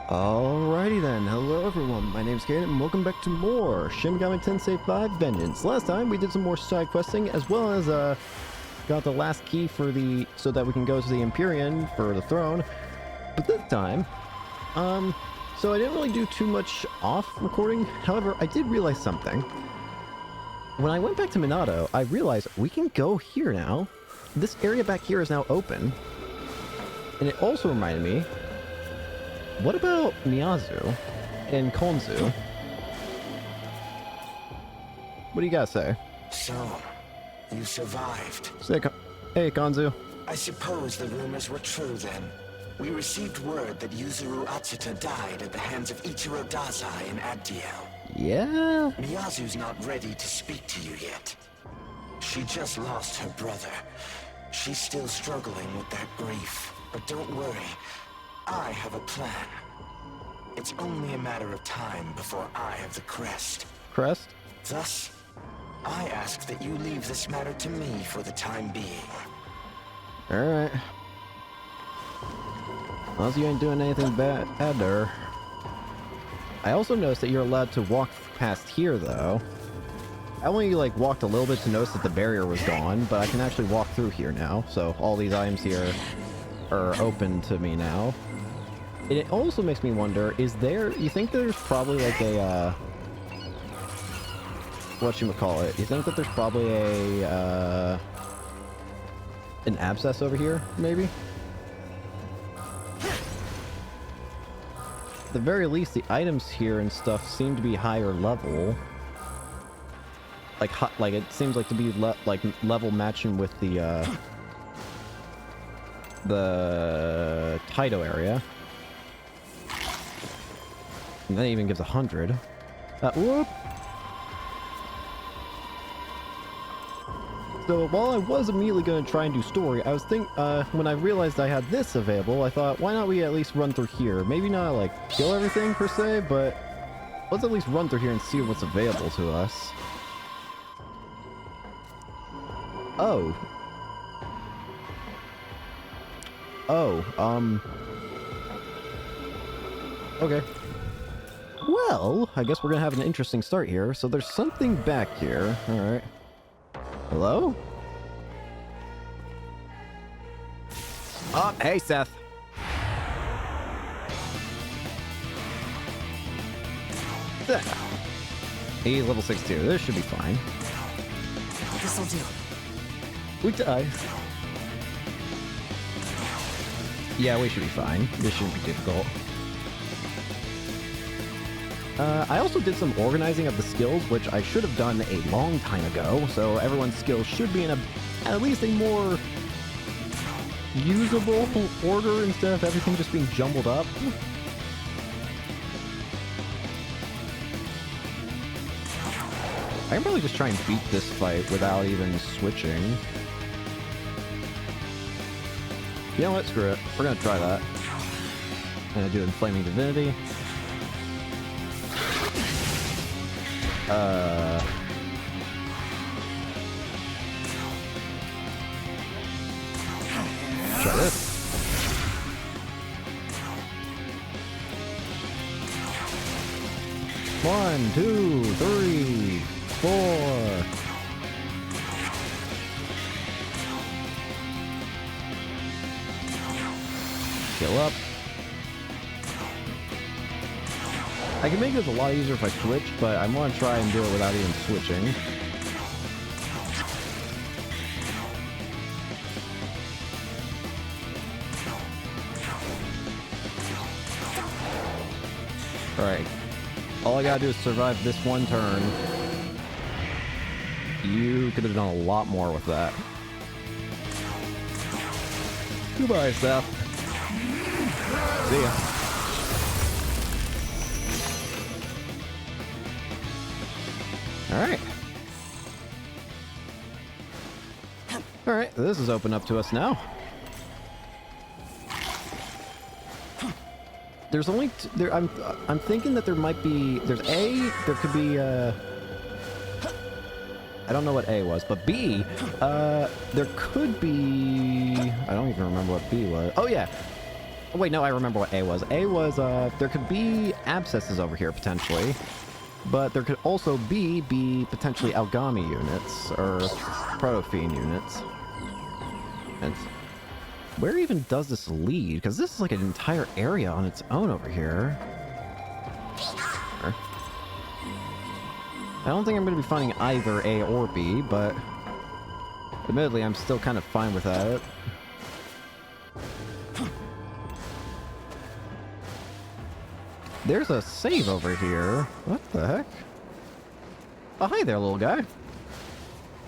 Alrighty then, hello everyone, my name's Kaden and welcome back to more Shin Megami Tensei V Vengeance. Last time we did some more side questing as well as got the last key for so that we can go to the Empyrean for the throne. But this time, so I didn't really do too much off recording. However, I did realize something. When I went back to Minato, I realized we can go here now. This area back here is now open. And it also reminded me, what about Miyazu and Konzu? What do you guys say? So, you survived. Hey, Konzu. I suppose the rumors were true then. We received word that Yuzuru Atsuta died at the hands of Ichiro Dazai in Abdiel. Yeah? Miyazu's not ready to speak to you yet. She just lost her brother. She's still struggling with that grief. But don't worry. I have a plan. It's only a matter of time before I have the crest. Crest? Thus, I ask that you leave this matter to me for the time being. Alright. As long as you ain't doing anything bad, there. I also noticed that you're allowed to walk past here, though. I only, walked a little bit to notice that the barrier was gone, but I can actually walk through here now, so all these items here are open to me now. And it also makes me wonder, you think there's probably a, whatchamacallit? You think that there's probably an abscess over here, maybe? At the very least, the items here and stuff seem to be higher level. Like it seems like to be level matching with the Taito area. And that even gives 100. Whoop! So while I was immediately going to try and do story, I was when I realized I had this available, I thought, why not we at least run through here? Maybe not kill everything per se, but let's at least run through here and see what's available to us. Oh. Okay. Well, I guess we're gonna have an interesting start here. So there's something back here. Alright. Hello? Oh, hey, Seth. He's level 62. This should be fine. This'll do. We die. Yeah, we should be fine. This shouldn't be difficult. I also did some organizing of the skills, which I should have done a long time ago, so everyone's skills should be in at least a more usable order instead of everything just being jumbled up. I can probably just try and beat this fight without even switching. You know what? Screw it. We're gonna try that. I'm gonna do Inflaming Divinity. Try this. One, two, three, four. Kill up. I can make this a lot easier if I switch, but I want to try and do it without even switching. Alright. All I gotta do is survive this one turn. You could have done a lot more with that. Goodbye, Seth. See ya. Alright. Alright, this is open up to us now. There's only I'm thinking that there might be there could be I don't know what A was, but B there could be I don't even remember what B was. Oh yeah. Oh, wait, no, I remember what A was. A was, there could be abscesses over here, potentially. But there could also be potentially Algami units, or Protofiend units. And where even does this lead? Because this is like an entire area on its own over here. I don't think I'm going to be finding either A or B, but admittedly, I'm still kind of fine with that. There's a save over here. What the heck? Oh, hi there, little guy.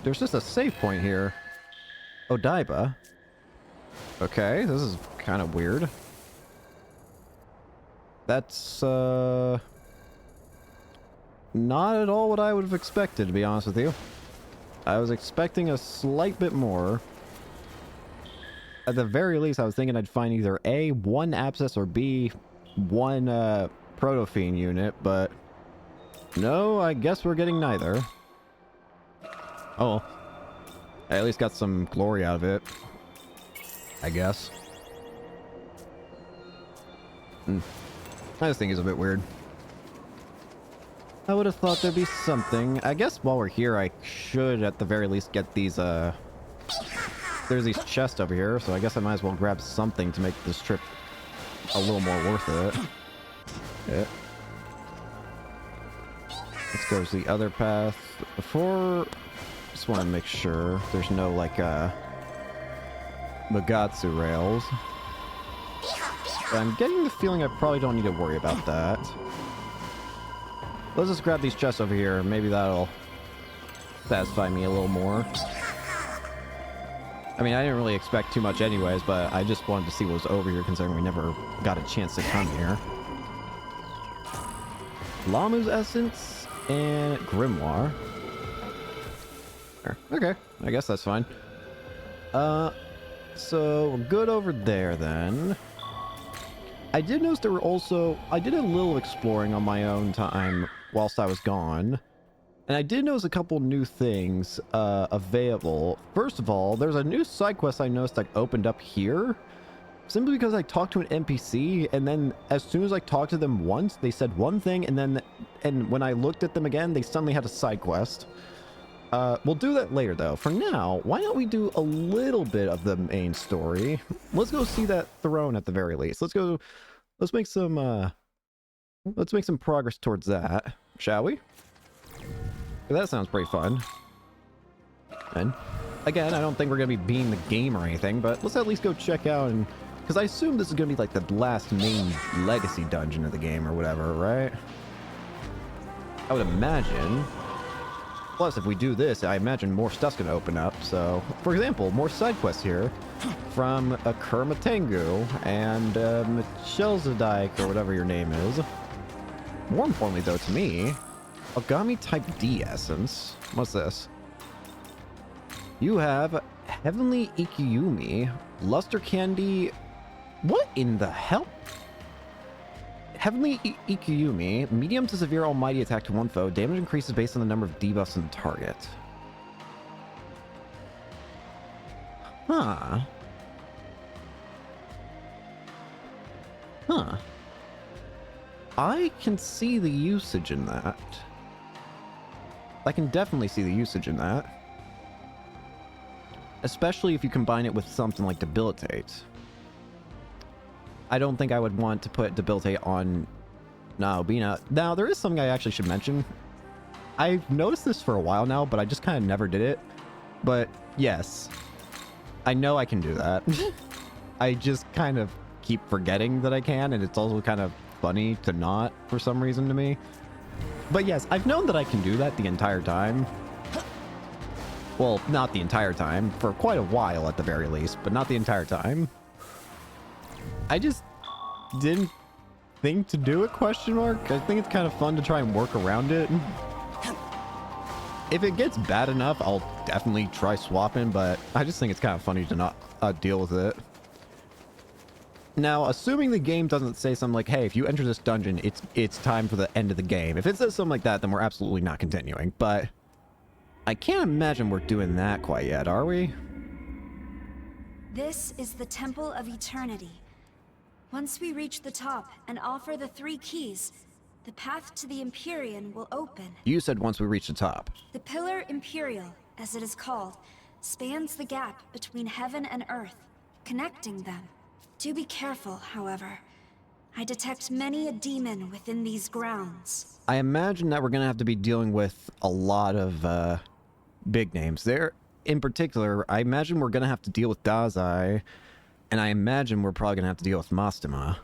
There's just a save point here. Odaiba. Okay, this is kind of weird. That's, not at all what I would have expected, to be honest with you. I was expecting a slight bit more. At the very least, I was thinking I'd find either A, one abscess, or B, one, Protofiend unit, but no, I guess we're getting neither. Oh, I at least got some glory out of it, I guess. I just think it's a bit weird. I would have thought there'd be something. I guess while we're here, I should at the very least get these, there's these chests over here, so I guess I might as well grab something to make this trip a little more worth it. Yeah. Let's go to the other path. Before, just want to make sure there's no, like, Magatsu rails. But I'm getting the feeling I probably don't need to worry about that. Let's just grab these chests over here. Maybe that'll satisfy me a little more. I mean, I didn't really expect too much anyways, but I just wanted to see what was over here, considering we never got a chance to come here. Lamu's Essence and Grimoire. Okay, I guess that's fine. So we're good over there then. I did notice there were also... I did a little exploring on my own time whilst I was gone. And I did notice a couple new things available. First of all, there's a new side quest I noticed that opened up here. Simply because I talked to an NPC, and then as soon as I talked to them once, they said one thing, and when I looked at them again, they suddenly had a side quest. We'll do that later, though. For now, why don't we do a little bit of the main story? Let's go see that throne at the very least. Let's make some progress towards that, shall we? That sounds pretty fun. And again, I don't think we're gonna be beating the game or anything, but let's at least go check out and... Because I assume this is gonna be like the last main legacy dungeon of the game or whatever, right? I would imagine. Plus, if we do this, I imagine more stuff's gonna open up. So, for example, more side quests here from Kurma Tengu and Michelzadike, or whatever your name is. More importantly, though, to me, Ogami Type D Essence. What's this? You have Heavenly Ikiyumi, Luster Candy... What in the hell? Heavenly Ikiyumi, medium to severe almighty attack to one foe. Damage increases based on the number of debuffs in the target. Huh. Huh. I can see the usage in that. I can definitely see the usage in that. Especially if you combine it with something like Debilitate. I don't think I would want to put Debilitate on Naobina. Now, there is something I actually should mention. I've noticed this for a while now, but I just kind of never did it. But, yes. I know I can do that. I just kind of keep forgetting that I can, and it's also kind of funny to not, for some reason to me. But yes, I've known that I can do that the entire time. Well, not the entire time. For quite a while, at the very least. But not the entire time. I just didn't think to do it, question mark. I think it's kind of fun to try and work around it. If it gets bad enough, I'll definitely try swapping, but I just think it's kind of funny to not deal with it. Now, assuming the game doesn't say something like, hey, if you enter this dungeon, it's time for the end of the game. If it says something like that, then we're absolutely not continuing. But I can't imagine we're doing that quite yet, are we? This is the Temple of Eternity. Once we reach the top and offer the 3 keys, the path to the Empyrean will open. You said once we reach the top. The Pillar Imperial, as it is called, spans the gap between heaven and earth, connecting them. Do be careful, however. I detect many a demon within these grounds. I imagine that we're going to have to be dealing with a lot of big names. There, in particular, I imagine we're going to have to deal with Dazai, and I imagine we're probably going to have to deal with Mastema.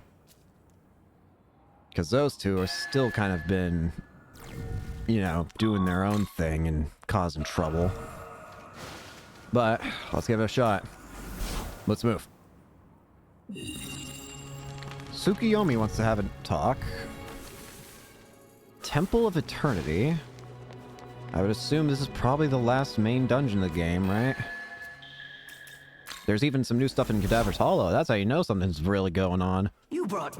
Because those two are still kind of been, you know, doing their own thing and causing trouble. But, let's give it a shot. Let's move. Tsukuyomi wants to have a talk. Temple of Eternity. I would assume this is probably the last main dungeon of the game, right? There's even some new stuff in Cadaver's Hollow. That's how you know something's really going on. You brought...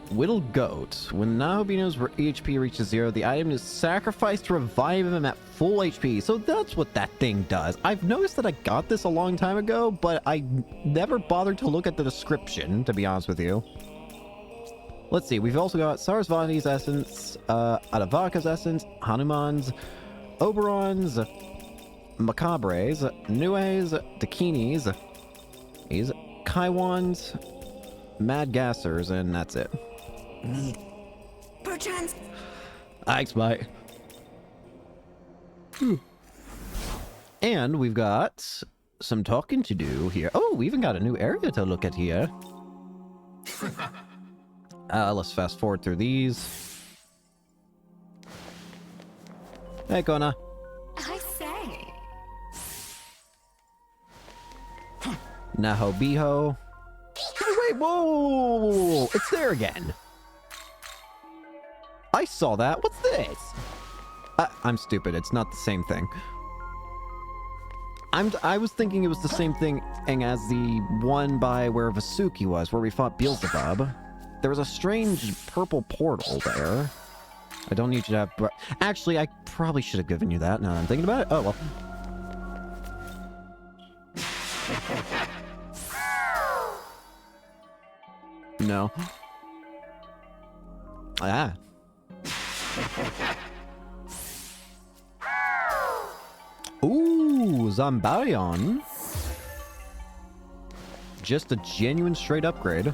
Whittled Goat. When Naobi knows where HP reaches 0, the item is sacrificed to revive him at full HP. So that's what that thing does. I've noticed that I got this a long time ago, but I never bothered to look at the description, to be honest with you. Let's see, we've also got Sarasvati's Essence, Adavaka's Essence, Hanuman's, Oberon's, Macabre's, Nue's, Dakini's, Kaiwan's, Mad Gassers, and that's it. Need... Perchance... Thanks, mate. And we've got some talking to do here. Oh, we even got a new area to look at here. Let's fast forward through these. Hey, Kona. I say... Nahobiho. Wait, whoa! It's there again. I saw that. What's this? I'm stupid. It's not the same thing. I was thinking it was the same thing as the one by where Vasuki was, where we fought Beelzebub. There was a strange purple portal there. I don't need you to have... Actually, I probably should have given you that now that I'm thinking about it. Oh, well. No. Ah. Ooh, Zambarion. Just a genuine straight upgrade.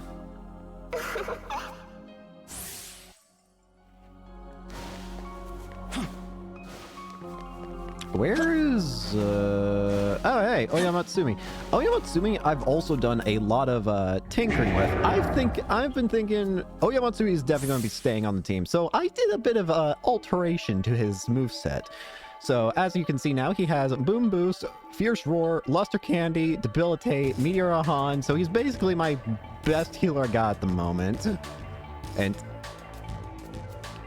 Where is, oh, hey, Oyamatsumi. Oyamatsumi, I've also done a lot of, tinkering with. I've been thinking Oyamatsumi is definitely going to be staying on the team. So I did a bit of, alteration to his moveset. So, as you can see now, he has Boom Boost, Fierce Roar, Luster Candy, Debilitate, Meteor Ahan. So he's basically my best healer I got at the moment. And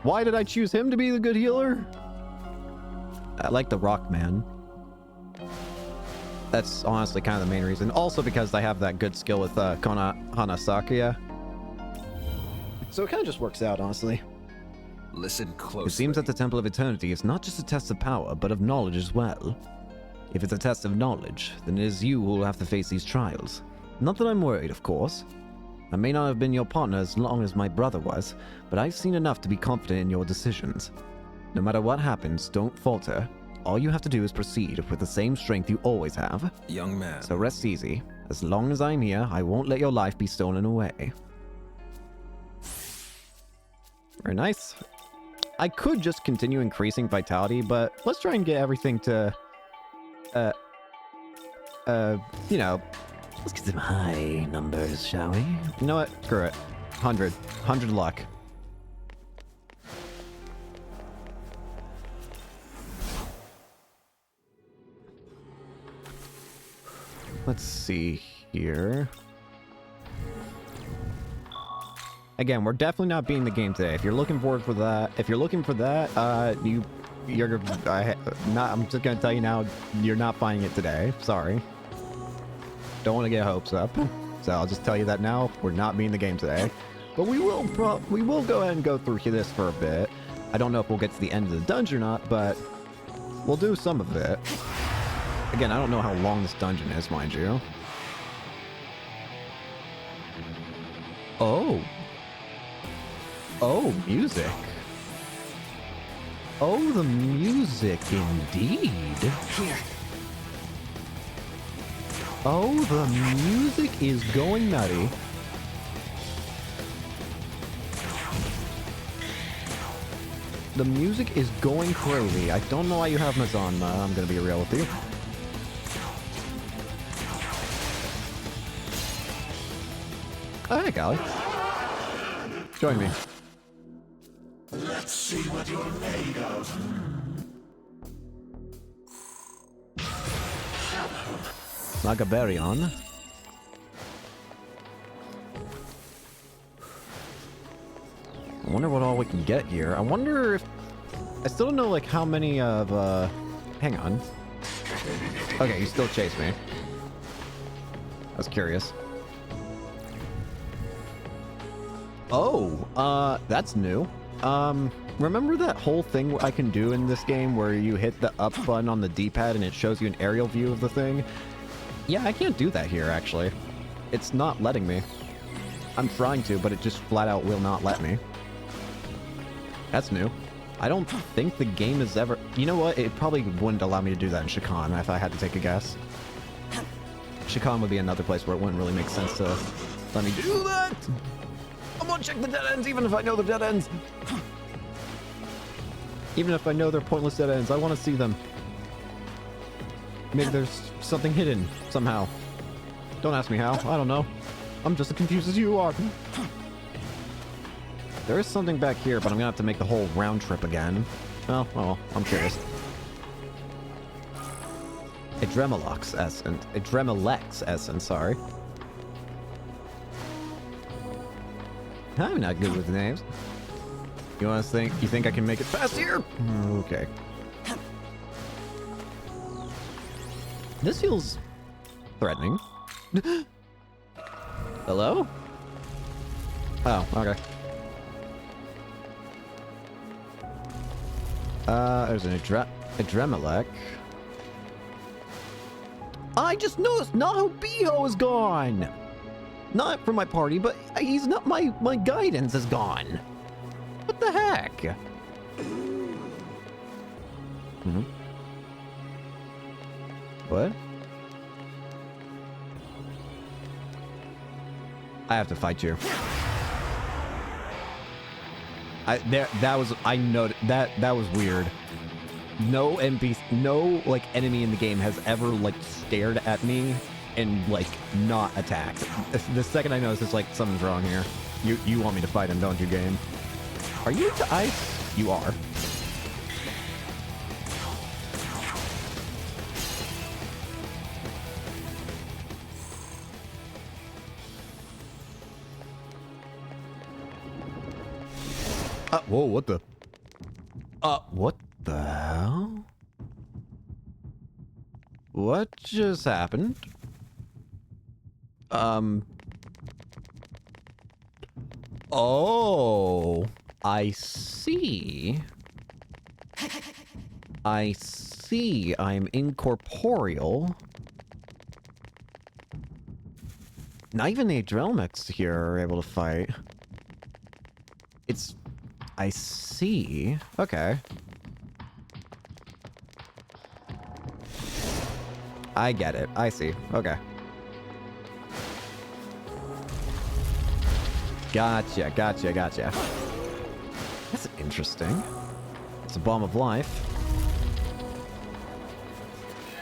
why did I choose him to be the good healer? I like the Rock Man. That's honestly kind of the main reason. Also because I have that good skill with Kona Hanasakuya. So it kind of just works out, honestly. Listen closely. It seems that the Temple of Eternity is not just a test of power, but of knowledge as well. If it's a test of knowledge, then it is you who will have to face these trials. Not that I'm worried, of course. I may not have been your partner as long as my brother was, but I've seen enough to be confident in your decisions. No matter what happens, don't falter. All you have to do is proceed with the same strength you always have. Young man. So rest easy. As long as I'm here, I won't let your life be stolen away. Very nice. I could just continue increasing vitality, but let's try and get everything to, you know, let's get some high numbers, shall we? You know what? Screw it. 100. 100 luck. Let's see here. Again, we're definitely not beating the game today. If you're looking forward for that, I'm just gonna tell you now, you're not finding it today. Sorry. Don't want to get hopes up. So I'll just tell you that now. We're not beating the game today. But we will go ahead and go through this for a bit. I don't know if we'll get to the end of the dungeon or not, but we'll do some of it. Again, I don't know how long this dungeon is, mind you. Oh. Oh, music. Oh, the music indeed. Here. Oh, the music is going nutty. The music is going crazy. I don't know why you have this on, I'm gonna be real with you. Oh, hey, Golly. Join me. Let's see what you're made of. Nagaberion. I wonder what all we can get here. I wonder if... I still don't know, like, how many of, Hang on. Okay, you still chase me. I was curious. Oh, that's new. Remember that whole thing I can do in this game where you hit the up button on the D-pad and it shows you an aerial view of the thing? Yeah, I can't do that here, actually. It's not letting me. I'm trying to, but it just flat out will not let me. That's new. I don't think the game has ever... You know what? It probably wouldn't allow me to do that in Shakan if I had to take a guess. Shakan would be another place where it wouldn't really make sense to let me do that! I'm gonna check the dead ends, even if I know the dead ends! Even if I know they're pointless dead ends, I want to see them. Maybe there's something hidden, somehow. Don't ask me how, I don't know. I'm just as confused as you are. There is something back here, but I'm gonna have to make the whole round trip again. Oh, I'm curious. A Dremelex essence, sorry. I'm not good with names. You think I can make it fast here? Okay. This feels threatening. Hello? Oh, okay. There's an Adremelech. I just noticed Nahobiho is gone! Not from my party, but he's not my guidance is gone. What the heck? Hmm? What? I have to fight you. That was weird. No NPC, no like enemy in the game has ever like stared at me and like not attacked. The second I notice it's like something's wrong here. You want me to fight him, don't you, game? Are you into ice? You are. Whoa, what the? What the hell? What just happened? Oh, I see. I see. I'm incorporeal. Not even the Adrelmex here are able to fight. It's... I see. Okay. I get it. I see. Okay. Gotcha. That's interesting. It's a bomb of life.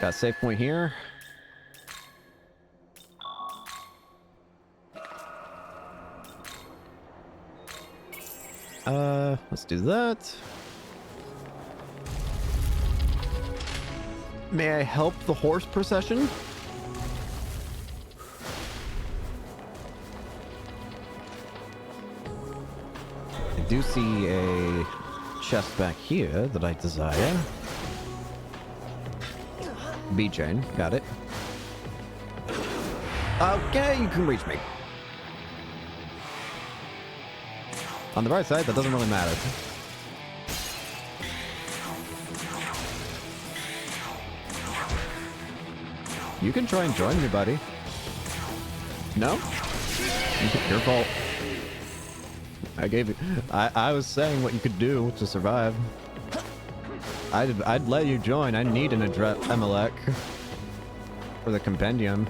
Got a save point here. Let's do that. May I help the horse procession? I do see a chest back here that I desire. B-chain, got it. Okay, you can reach me. On the right side, that doesn't really matter. You can try and join me, buddy. No? Your fault. I gave you... I was saying what you could do to survive. I'd let you join. I need an Emelec for the compendium.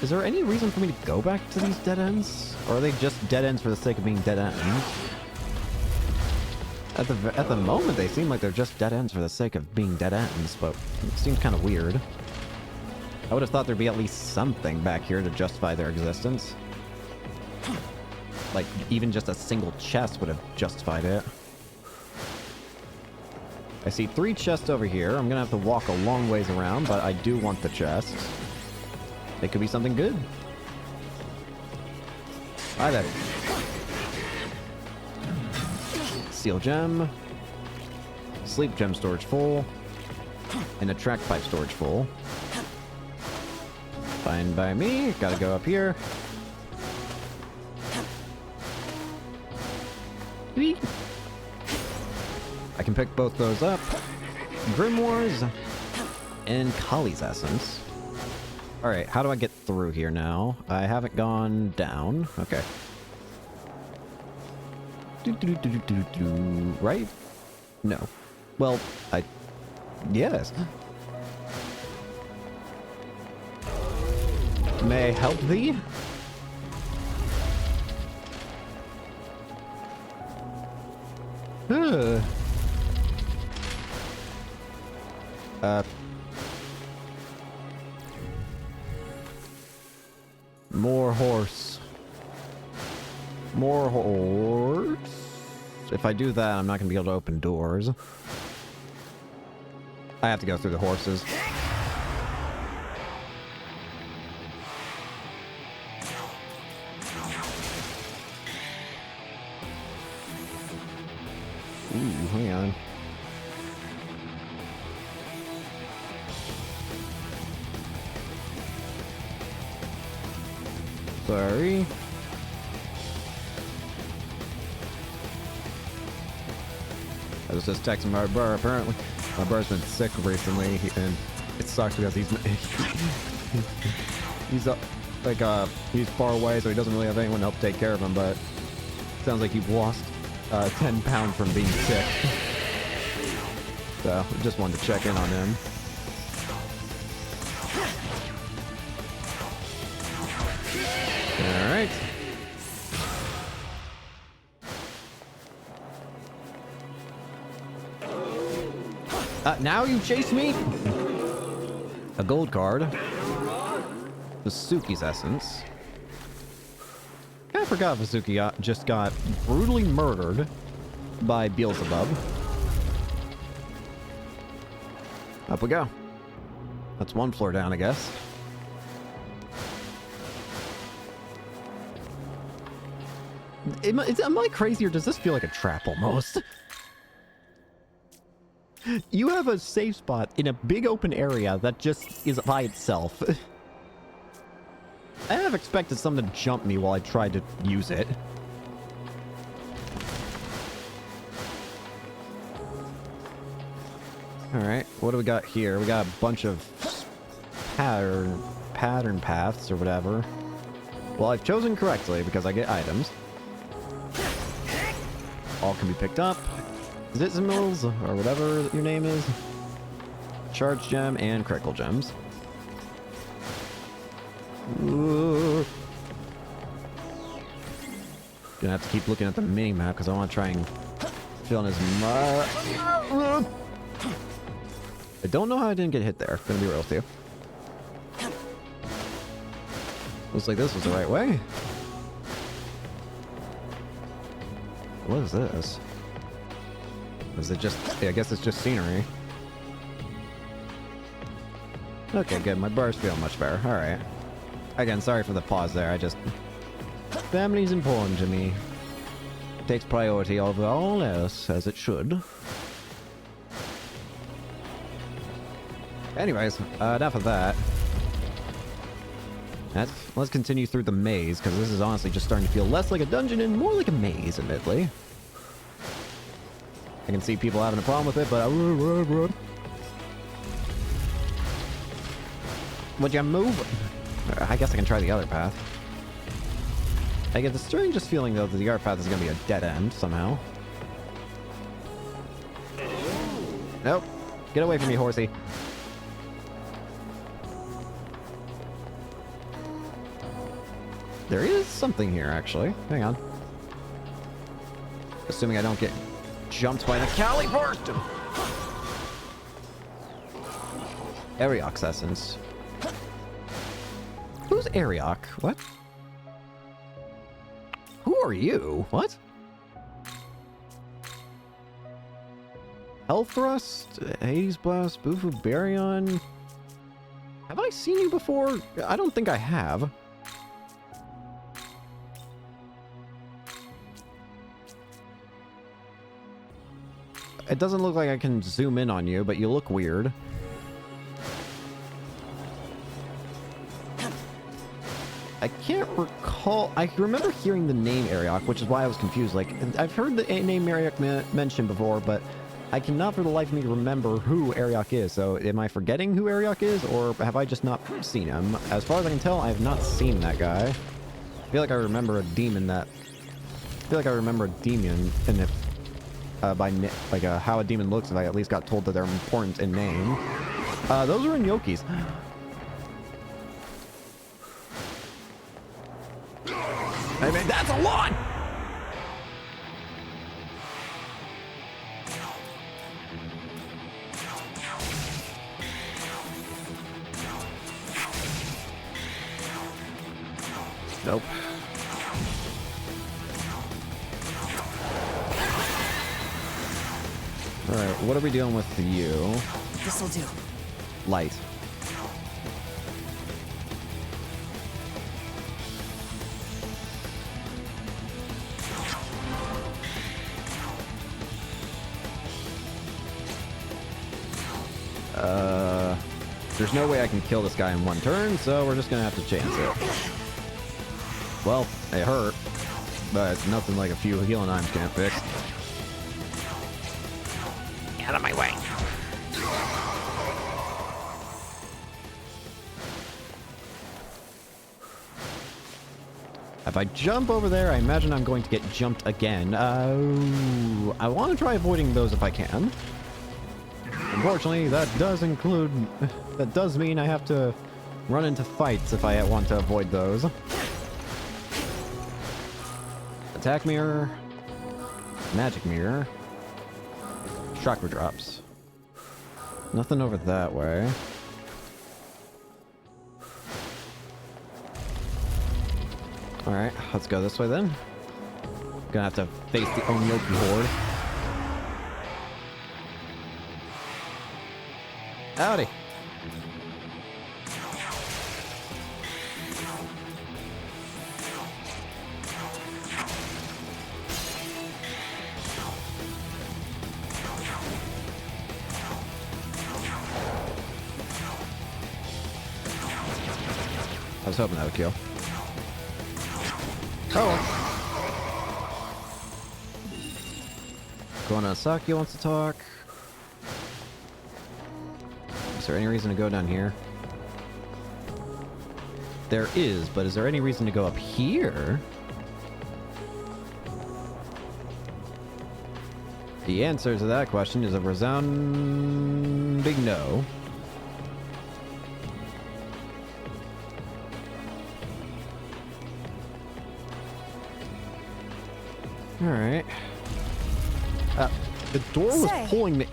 Is there any reason for me to go back to these dead ends? Or are they just dead ends for the sake of being dead ends? At the moment, they seem like they're just dead ends for the sake of being dead ends, but it seems kind of weird. I would have thought there'd be at least something back here to justify their existence. Like, even just a single chest would have justified it. I see 3 chests over here. I'm gonna have to walk a long ways around, but I do want the chest. It could be something good. Hi there. Seal gem. Sleep gem storage full. And a track pipe storage full. Fine by me. Gotta go up here. Whee! I can pick both those up. Grimoires and Kali's Essence. Alright, how do I get through here now? I haven't gone down. Okay. Right? No. Well, yes. May I help thee? More horse. More horse. If I do that, I'm not going to be able to open doors. I have to go through the horses. Ooh, hang on. Sorry. I was just texting my bar. Apparently, my bar's been sick recently, and it sucks because he's he's far away, so he doesn't really have anyone to help take care of him. But it sounds like you've lost 10 pounds from being sick. So just wanted to check in on him. All right. Now you chase me? A gold card. Vasuki's Essence. I forgot Vasuki just got brutally murdered by Beelzebub. Up we go. That's 1 floor down, I guess. Am I crazy, or does this feel like a trap almost? You have a safe spot in a big open area that just is by itself. I have expected someone to jump me while I tried to use it. Alright, what do we got here? We got a bunch of pattern paths or whatever. Well, I've chosen correctly because I get items. All can be picked up. Zitzimils, or whatever your name is. Charge gem and critical gems. Ooh. Gonna have to keep looking at the mini map because I want to try and fill in as much. I don't know how I didn't get hit there. Gonna be real with you. Looks like this was the right way. What is this? Is it just... yeah, I guess it's just scenery. Okay, good. My bar's feeling much better. Alright. Again, sorry for the pause there. I just... family's important to me. Takes priority over all else, as it should. Anyways, enough of that. Let's continue through the maze, because this is honestly just starting to feel less like a dungeon and more like a maze, admittedly. I can see people having a problem with it, but... would you move? I guess I can try the other path. I get the strangest feeling, though, that the art path is going to be a dead end somehow. Nope. Get away from me, horsey. There is something here, actually. Hang on. Assuming I don't get jumped by the Cali Burst. Ariok's essence. Who's Ariok? What? Who are you? What? Hell Thrust? Hades Blast? Bufu Baryon? Have I seen you before? I don't think I have. It doesn't look like I can zoom in on you, but you look weird. I can't recall. I remember hearing the name Ariok, which is why I was confused. Like, I've heard the name Ariok mentioned before, but I cannot for the life of me remember who Ariok is. So am I forgetting who Ariok is, or have I just not seen him? As far as I can tell, I have not seen that guy. I feel like I remember a demon that... I feel like I remember a demon in it. By how a demon looks, if I at least got told that they're important in name. Those are in Yoki's. I mean, that's a lot! Nope. Alright, what are we dealing with you? This'll do. Light. There's no way I can kill this guy in one turn, so we're just gonna have to chance it. Well, it hurt, but nothing like a few healing items can't fix. Out of my way. If I jump over there, I imagine I'm going to get jumped again. I want to try avoiding those if I can. Unfortunately, that does mean I have to run into fights if I want to avoid those. Attack mirror. Magic mirror. Chakra drops. Nothing over that way. Alright, let's go this way then. Gonna have to face the Onyoki horde. Howdy. I was hoping that would kill. Oh. Kono Saki wants to talk. Is there any reason to go down here? There is, but is there any reason to go up here? The answer to that question is a resounding no. Alright. The door was pulling me...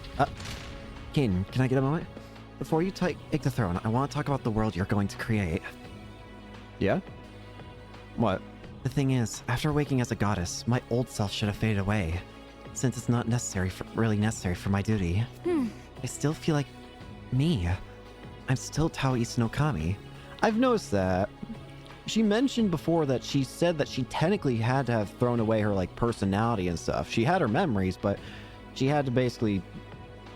Kaden, can I get a moment? Before you take the throne, I want to talk about the world you're going to create. Yeah? What? The thing is, after waking as a goddess, my old self should have faded away. Since it's not really necessary for my duty. I still feel like me. I'm still Tao Isunokami. I've noticed that. She mentioned before that she said that she technically had to have thrown away her, like, personality and stuff. She had her memories, but she had to basically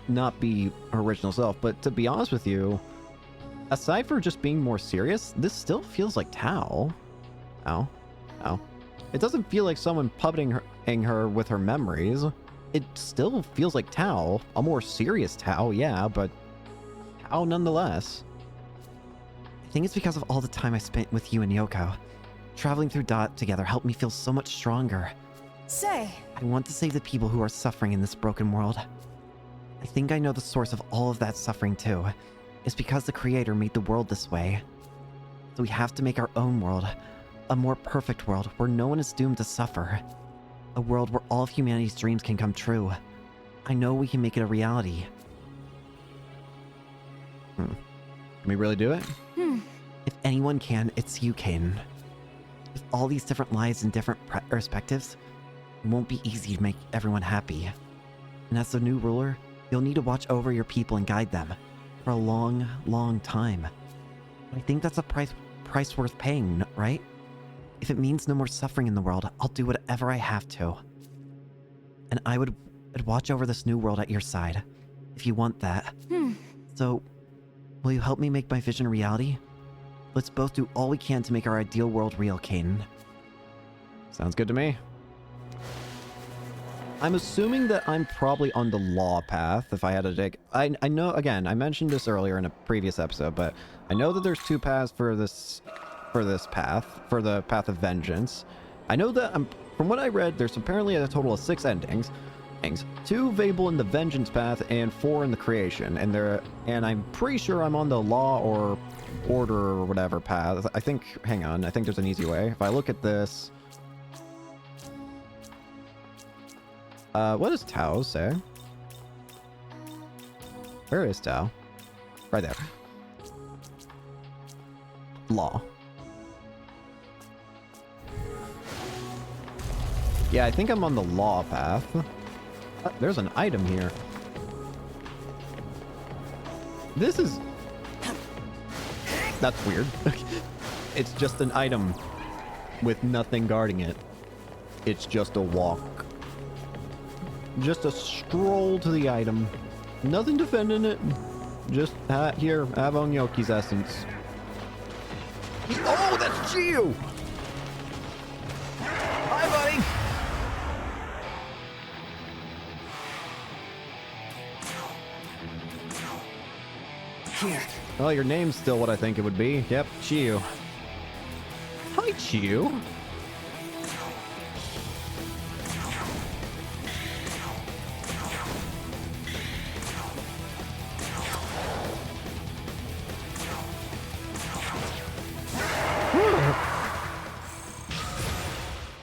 not be her original self. But to be honest with you, aside for just being more serious, this still feels like Tao. Ow. Ow. It doesn't feel like someone puppeting her with her memories. It still feels like Tao. A more serious Tao, yeah, but Tao nonetheless. I think it's because of all the time I spent with you and Yoko. Traveling through Dot together helped me feel so much stronger. Say, I want to save the people who are suffering in this broken world. I think I know the source of all of that suffering too. It's because the Creator made the world this way. So we have to make our own world. A more perfect world where no one is doomed to suffer. A world where all of humanity's dreams can come true. I know we can make it a reality. Can we really do it? If anyone can, it's you, Caden. With all these different lives and different perspectives, it won't be easy to make everyone happy. And as the new ruler, you'll need to watch over your people and guide them for a long, long time. I think that's a price worth paying, right? If it means no more suffering in the world, I'll do whatever I have to. And I would watch over this new world at your side, if you want that. So, will you help me make my vision a reality? Let's both do all we can to make our ideal world real, Caden. Sounds good to me. I'm assuming that I'm probably on the law path if I had to take... I know, again, I mentioned this earlier in a previous episode, but I know that there's two paths for this path, for the path of vengeance. I know that, from what I read, there's apparently a total of 6 endings. 2 available in the vengeance path and 4 in the creation. And I'm pretty sure I'm on the law or order or whatever path. I think, hang on, I think there's an easy way. If I look at this... what does Tao say? Where is Tao? Right there. Law. Yeah, I think I'm on the law path. There's an item here. This is... That's weird. It's just an item with nothing guarding it. It's just a walk. Just a stroll to the item. Nothing defending it. Just, here, have Onyoki's essence. Oh, that's Chiyu! Hi, buddy! here. Well, your name's still what I think it would be. Yep, Chiyu. Hi, Chiyu.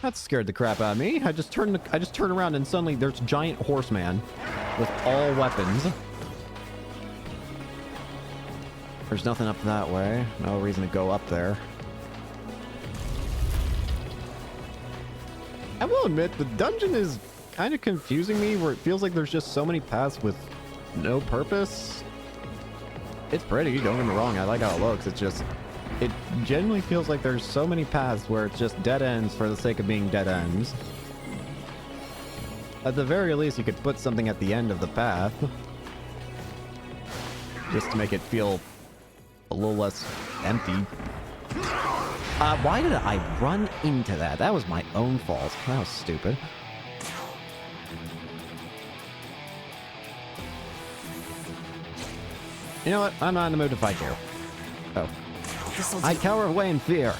That scared the crap out of me. I just turned around and suddenly there's a giant horseman with all weapons. There's nothing up that way. No reason to go up there. I will admit, the dungeon is kind of confusing me, where it feels like there's just so many paths with no purpose. It's pretty, don't get me wrong, I like how it looks. It's just... It genuinely feels like there's so many paths where it's just dead ends for the sake of being dead ends. At the very least, you could put something at the end of the path. Just to make it feel a little less empty. Why did I run into that? That was my own fault. That was stupid. You know what? I'm not in the mood to fight you. Oh. I cower away in fear.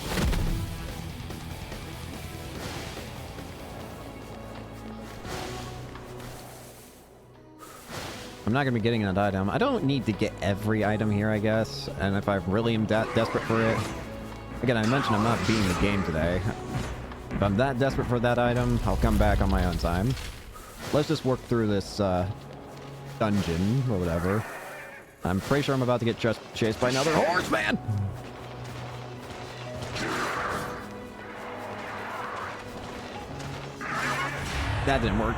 I'm not going to be getting that item. I don't need to get every item here, I guess. And if I really am that desperate for it... Again, I mentioned I'm not beating the game today. If I'm that desperate for that item, I'll come back on my own time. Let's just work through this dungeon or whatever. I'm pretty sure I'm about to get chased by another horseman! That didn't work.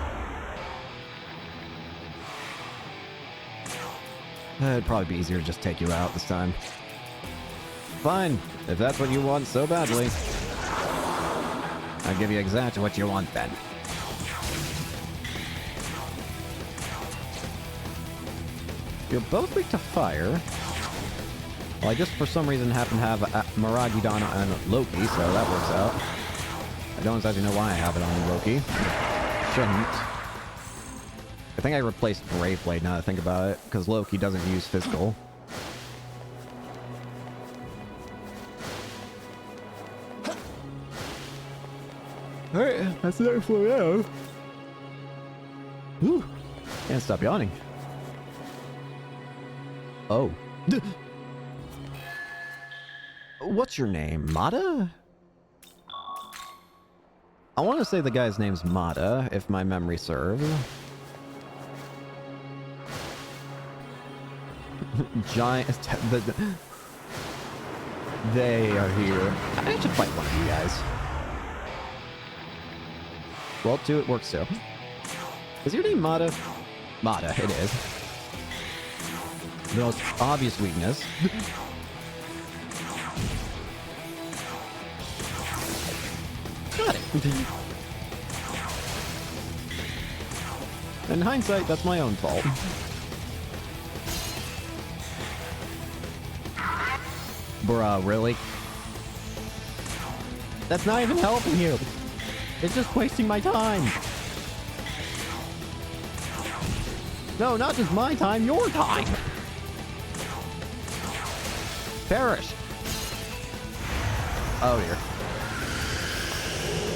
It'd probably be easier to just take you out this time. Fine, if that's what you want so badly. I'll give you exactly what you want then. You're both weak to fire. Well, I just for some reason happen to have Maragidana and Loki, so that works out. I don't exactly know why I have it on Loki. Shouldn't. I think I replaced Brave Blade now that I think about it, because Loki doesn't use physical. Alright, that's another floor out. Whew. Can't stop yawning. Oh. What's your name? Mata? I want to say the guy's name's Mata, if my memory serves. Giant... They are here. I should fight one of you guys. Well, two, it works too. Is your name Mata? Mata, it is. The most obvious weakness. Got it. In hindsight, that's my own fault. Bruh, really? That's not even helping you. It's just wasting my time. No, not just my time, your time. Perish. Oh dear.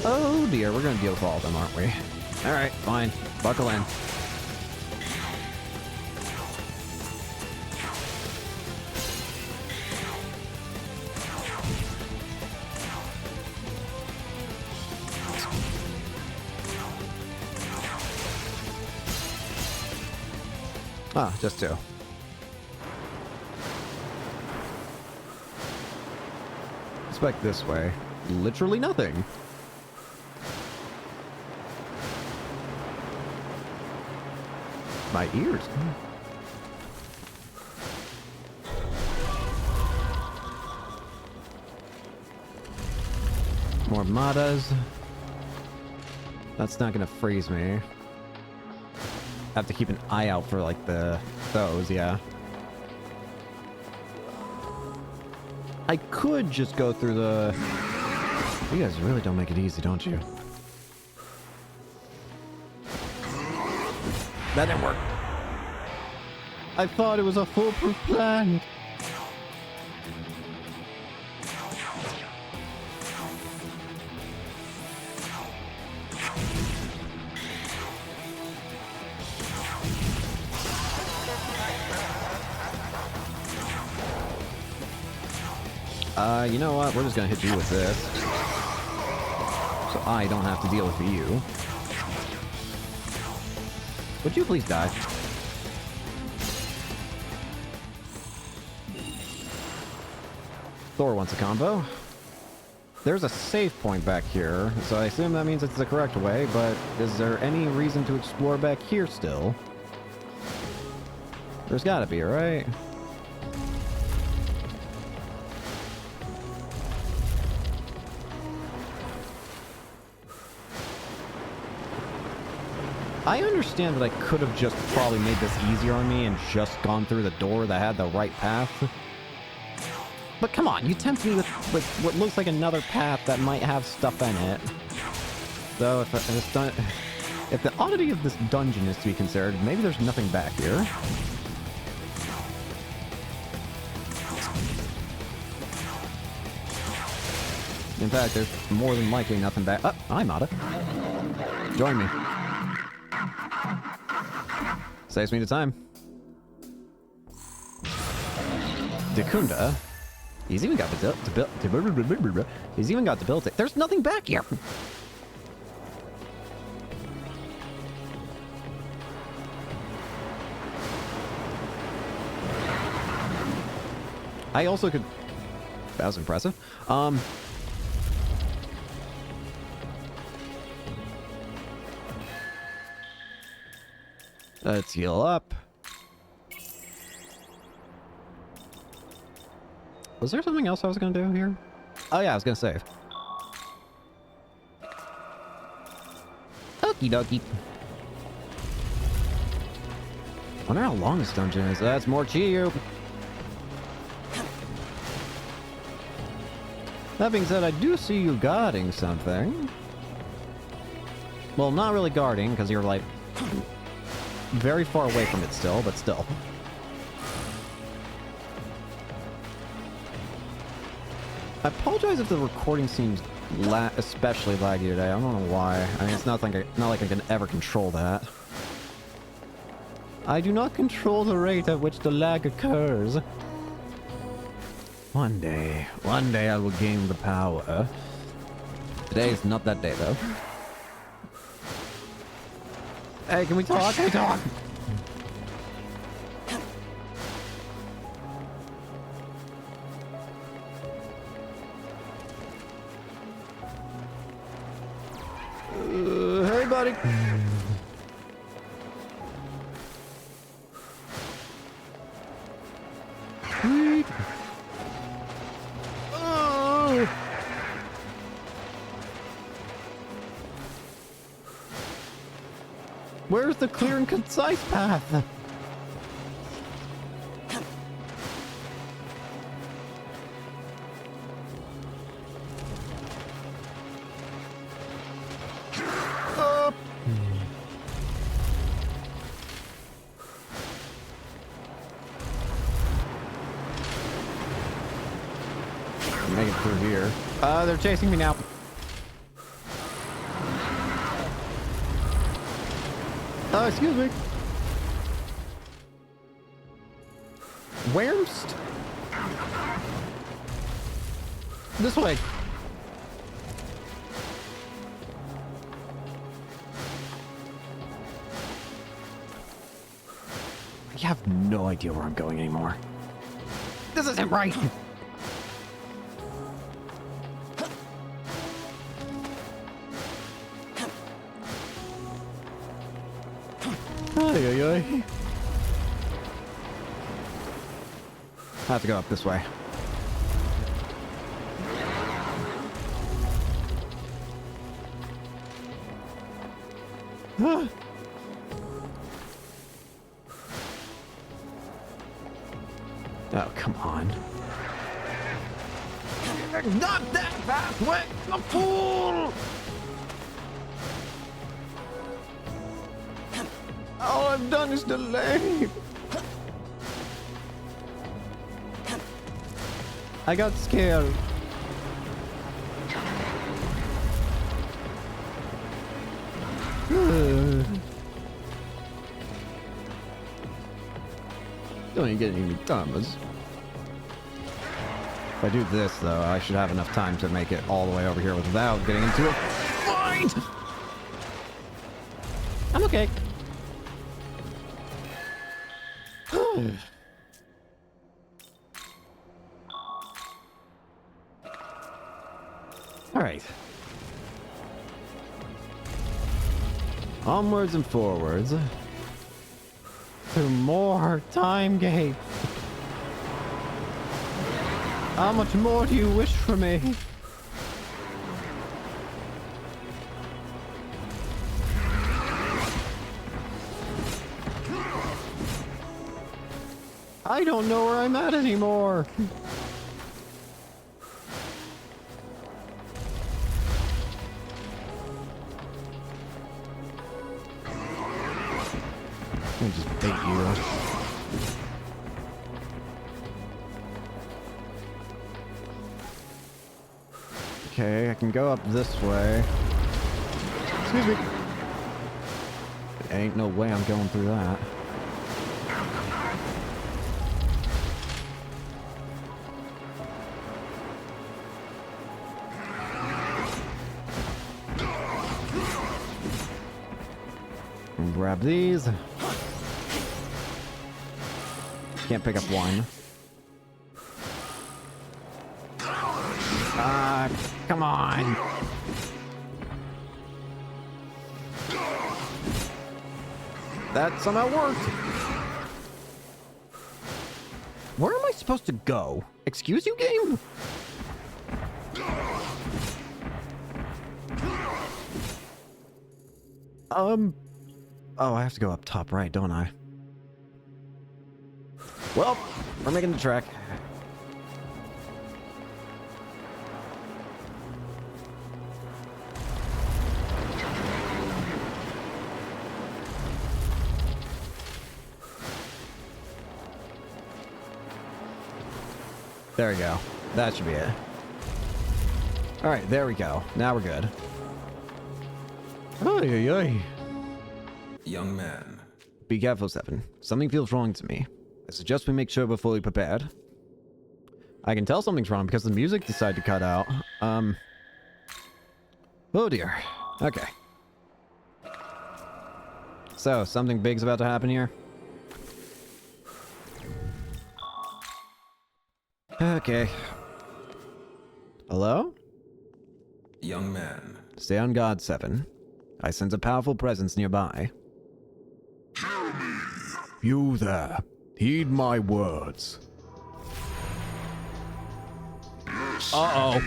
Oh dear, we're gonna deal with all of them, aren't we? Alright, fine. Buckle in. Ah, just two. Expect this way. Literally nothing. My ears. More Matas. That's not gonna freeze me. Have to keep an eye out for like those, yeah. I could just go through the... You guys really don't make it easy, don't you? That didn't work. I thought it was a foolproof plan. You know what? We're just gonna hit you with this. So I don't have to deal with you. Would you please die? Thor wants a combo. There's a save point back here, so I assume that means it's the correct way, but is there any reason to explore back here still? There's gotta be, right? I understand that I could have just probably made this easier on me and just gone through the door that had the right path. But come on, you tempt me with what looks like another path that might have stuff in it. So if the oddity of this dungeon is to be considered, maybe there's nothing back here. In fact, there's more than likely nothing back. Oh, hi, Mata. Join me. Saves me the time. Dekunda. He's even got he's even got debilitate. There's nothing back here. I also could. That was impressive. Let's heal up. Was there something else I was gonna do here? Oh yeah, I was gonna save. Okie dokie. Wonder how long this dungeon is. That's more Chiyu. That being said, I do see you guarding something. Well, not really guarding, because you're like very far away from it still, but still. I apologize if the recording seems especially laggy today. I don't know why. I mean, it's not like I can ever control that. I do not control the rate at which the lag occurs. One day I will gain the power. Today is not that day, though. Hey, can we talk? Can we talk? Hey, buddy. Sweet. Oh. Where's the clear and concise path? Make it through here. They're chasing me now. Excuse me. Where's... This way. I have no idea where I'm going anymore. This isn't right. I have to go up this way. Oh, come on. Not that pathway, the fool! All I've done is delay. I got scared. Don't even get any thumbs. If I do this, though, I should have enough time to make it all the way over here without getting into a fight. I'm okay. All right. Onwards and forwards. Through more time gates. How much more do you wish from me? I don't know where I'm at anymore. Let me just bait you. Okay, I can go up this way. Excuse me. There ain't no way I'm going through that. Grab these. Can't pick up one. Come on. That somehow worked. Where am I supposed to go? Excuse you, game? Oh, I have to go up top right, don't I? Well, we're making the trek. There we go. That should be it. Alright, there we go. Now we're good. Ay, ay, ay. Young man. Be careful, Seven. Something feels wrong to me. I suggest we make sure we're fully prepared. I can tell something's wrong because the music decided to cut out. Oh dear. Okay. So, something big's about to happen here? Okay. Hello? Young man. Stay on guard, Seven. I sense a powerful presence nearby. You there. Heed my words. Uh-oh.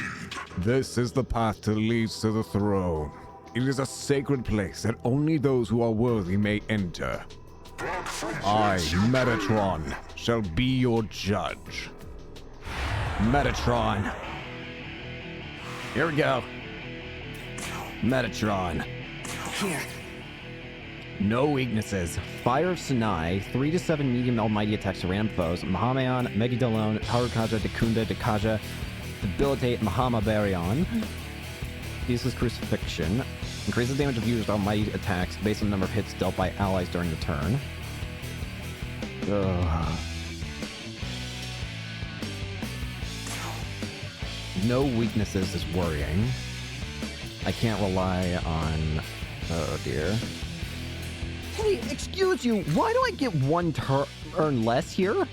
This is the path that leads to the throne. It is a sacred place that only those who are worthy may enter. I, Metatron, shall be your judge. Metatron. Here we go. Metatron. Here. No weaknesses. Fire of Sinai, 3 to 7 medium almighty attacks to random foes. Mahamayan, Megidolon, Harukaja, Dekunda, Dekaja, debilitate Mahamabarion. Uses Crucifixion. Increases damage of used almighty attacks based on the number of hits dealt by allies during the turn. Ugh. No weaknesses is worrying. I can't rely on... Oh dear. Hey, excuse you, why do I get one turn less here?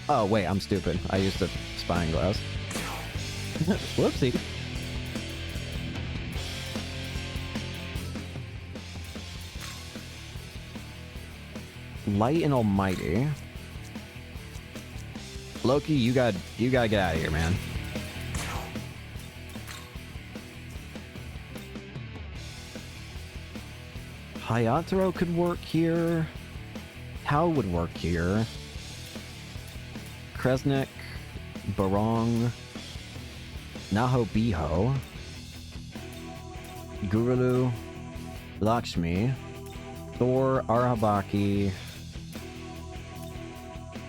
Oh, wait, I'm stupid. I used a spying glass. Whoopsie. Light and Almighty. Loki, you gotta get out of here, man. Hayataro could work here. Hal would work here. Kresnik, Barong, Naho Biho, Gurulu, Lakshmi, Thor, Arahabaki,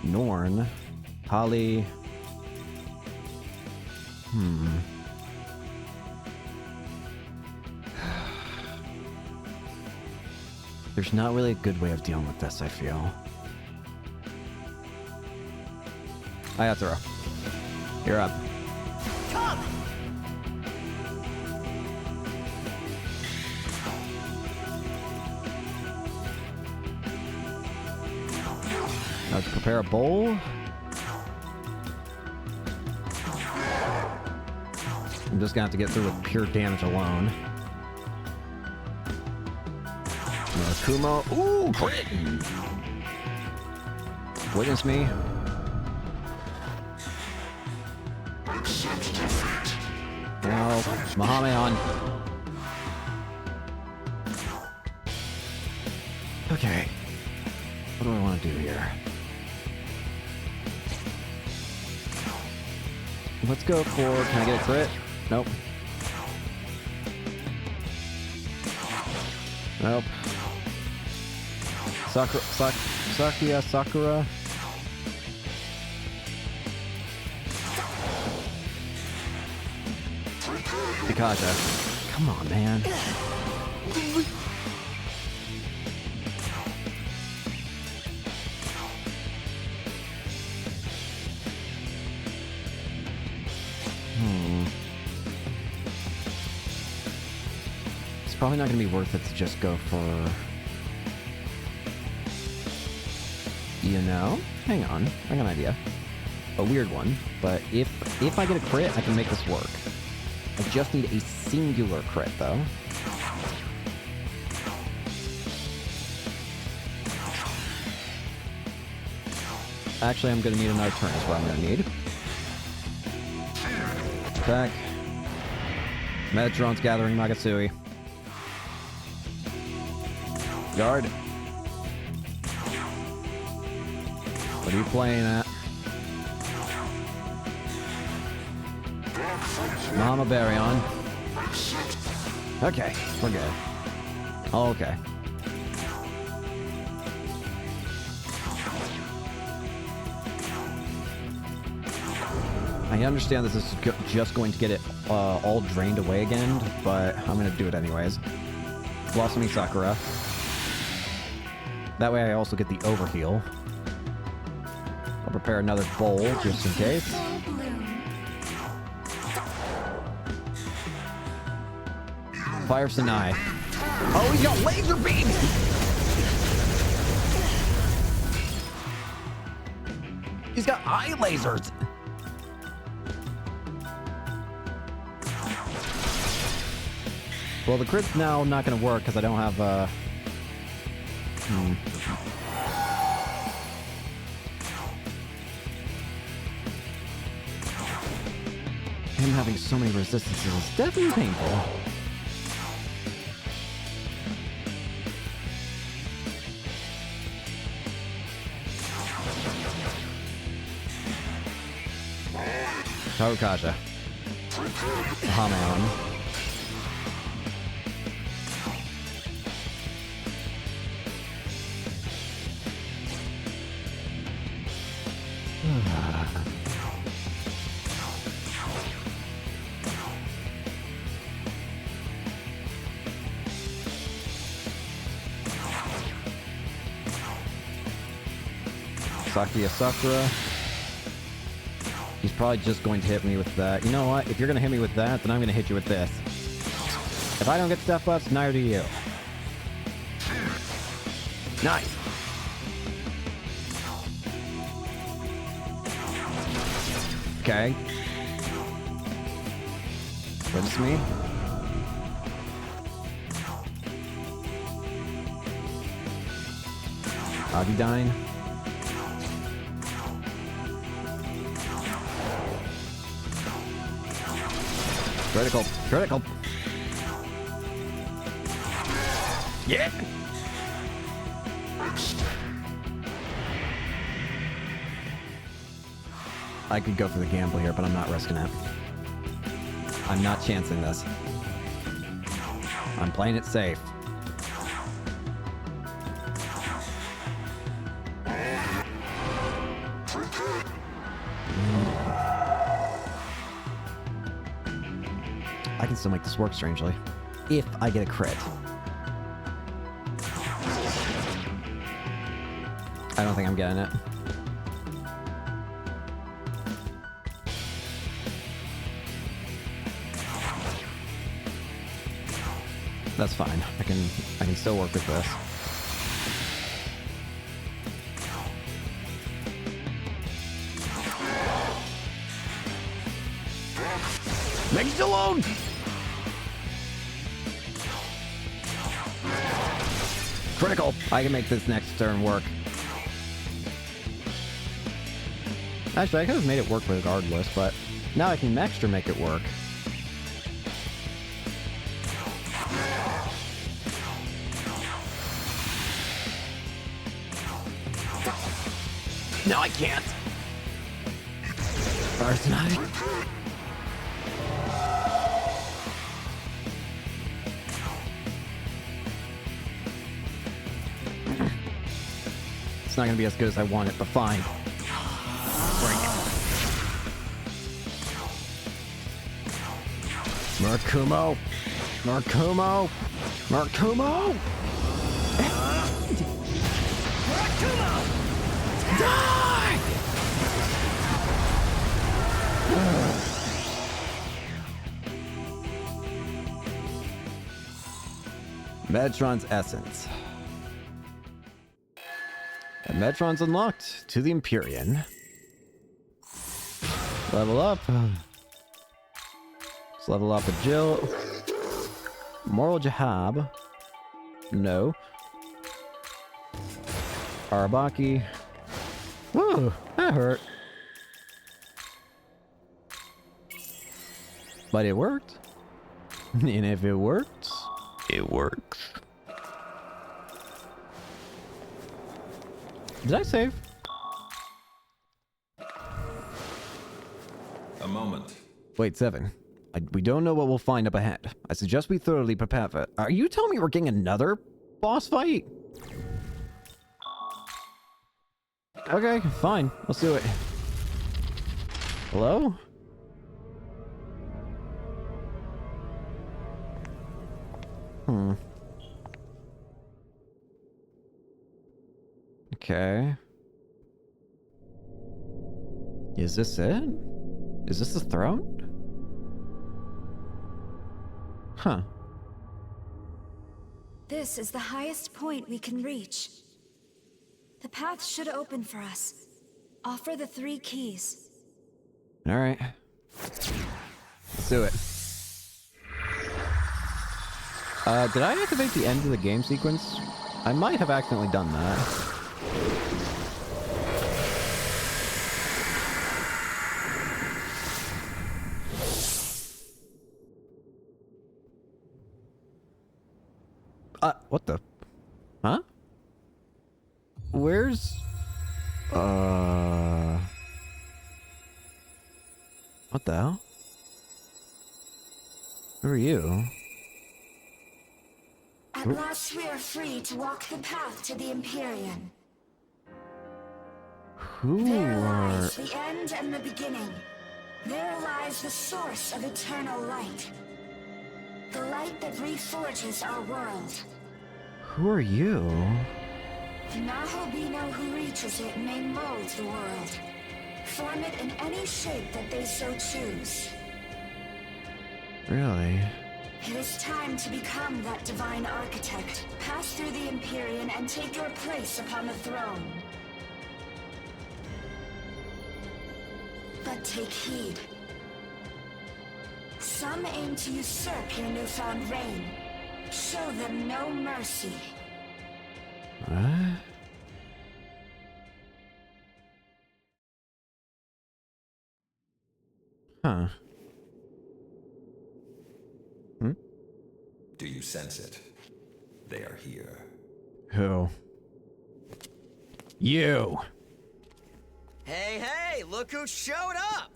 Norn, Holly. There's not really a good way of dealing with this, I feel. Hayataro, you're up. Come! Now to prepare a bowl. I'm just gonna have to get through with pure damage alone. No Kumo. Ooh, crit! Witness me. Now, Mahamayan. Okay. What do I want to do here? Let's go for... Can I get a crit? Nope. Nope. Sakura. Dekaja. Come on, man. It's probably not going to be worth it to just go for... You know? Hang on. I got an idea. A weird one, but if I get a crit, I can make this work. I just need a singular crit, though. Actually, I'm going to need another turn is what I'm going to need. Attack. Metatron's gathering Magasui. Guard. What are you playing at? Mama Baryon. Okay, we're good. Okay. I understand this is just going to get it all drained away again, but I'm going to do it anyways. Blossomy Sakura. That way I also get the overheal. I'll prepare another bowl just in case. Fire Sinai. Oh, he's got laser beams! He's got eye lasers! Well, the crit's now not going to work because I don't have, Him having so many resistances is definitely painful. Tarukaja. Hamaon. Sakuya Sakura. He's probably just going to hit me with that. You know what? If you're going to hit me with that, then I'm going to hit you with this. If I don't get stuff buffs, neither do you. Nice. Okay. What's me? Avidyne. Critical. Critical. Yeah! I could go for the gamble here, but I'm not risking it. I'm not chancing this. I'm playing it safe. I can still make this work strangely. If I get a crit. I don't think I'm getting it. That's fine. I can still work with this. Make it alone! Critical! I can make this next turn work. Actually, I could have made it work regardless, but now I can extra make it work. No, I can't! First night. It's not gonna be as good as I want it, but fine. Bring it. Murakumo! Murakumo! Murakumo! Murakumo! Die! Metatron's Essence. And Metatron's unlocked to the Empyrean. Level up. Let's level up with Jill. Moral Jahab. No. Arabaki. Whoa, that hurt. But it worked. And if it works, it works. Did I save? A moment. Wait, 7. We don't know what we'll find up ahead. I suggest we thoroughly prepare for it. Are you telling me we're getting another boss fight? Okay, fine. Let's do it. Hello? Okay. Is this it? Is this the throne? Huh. This is the highest point we can reach. The path should open for us. Offer the 3 keys. Alright. Let's do it. Did I activate the end of the game sequence? I might have accidentally done that. What the? Huh? Where's... What the hell? Who are you? At last we are free to walk the path to the Empyrean. Who There are... lies the end and the beginning. There lies the source of eternal light. The light that reforges our world. Who are you? The Nahobino who reaches it may mold the world. Form it in any shape that they so choose. Really? It is time to become that divine architect. Pass through the Empyrean and take your place upon the throne. But take heed. Some aim to usurp your newfound reign. Show them no mercy. What? Huh. Hmm? Do you sense it? They are here. Who? You! Hey, hey, look who showed up!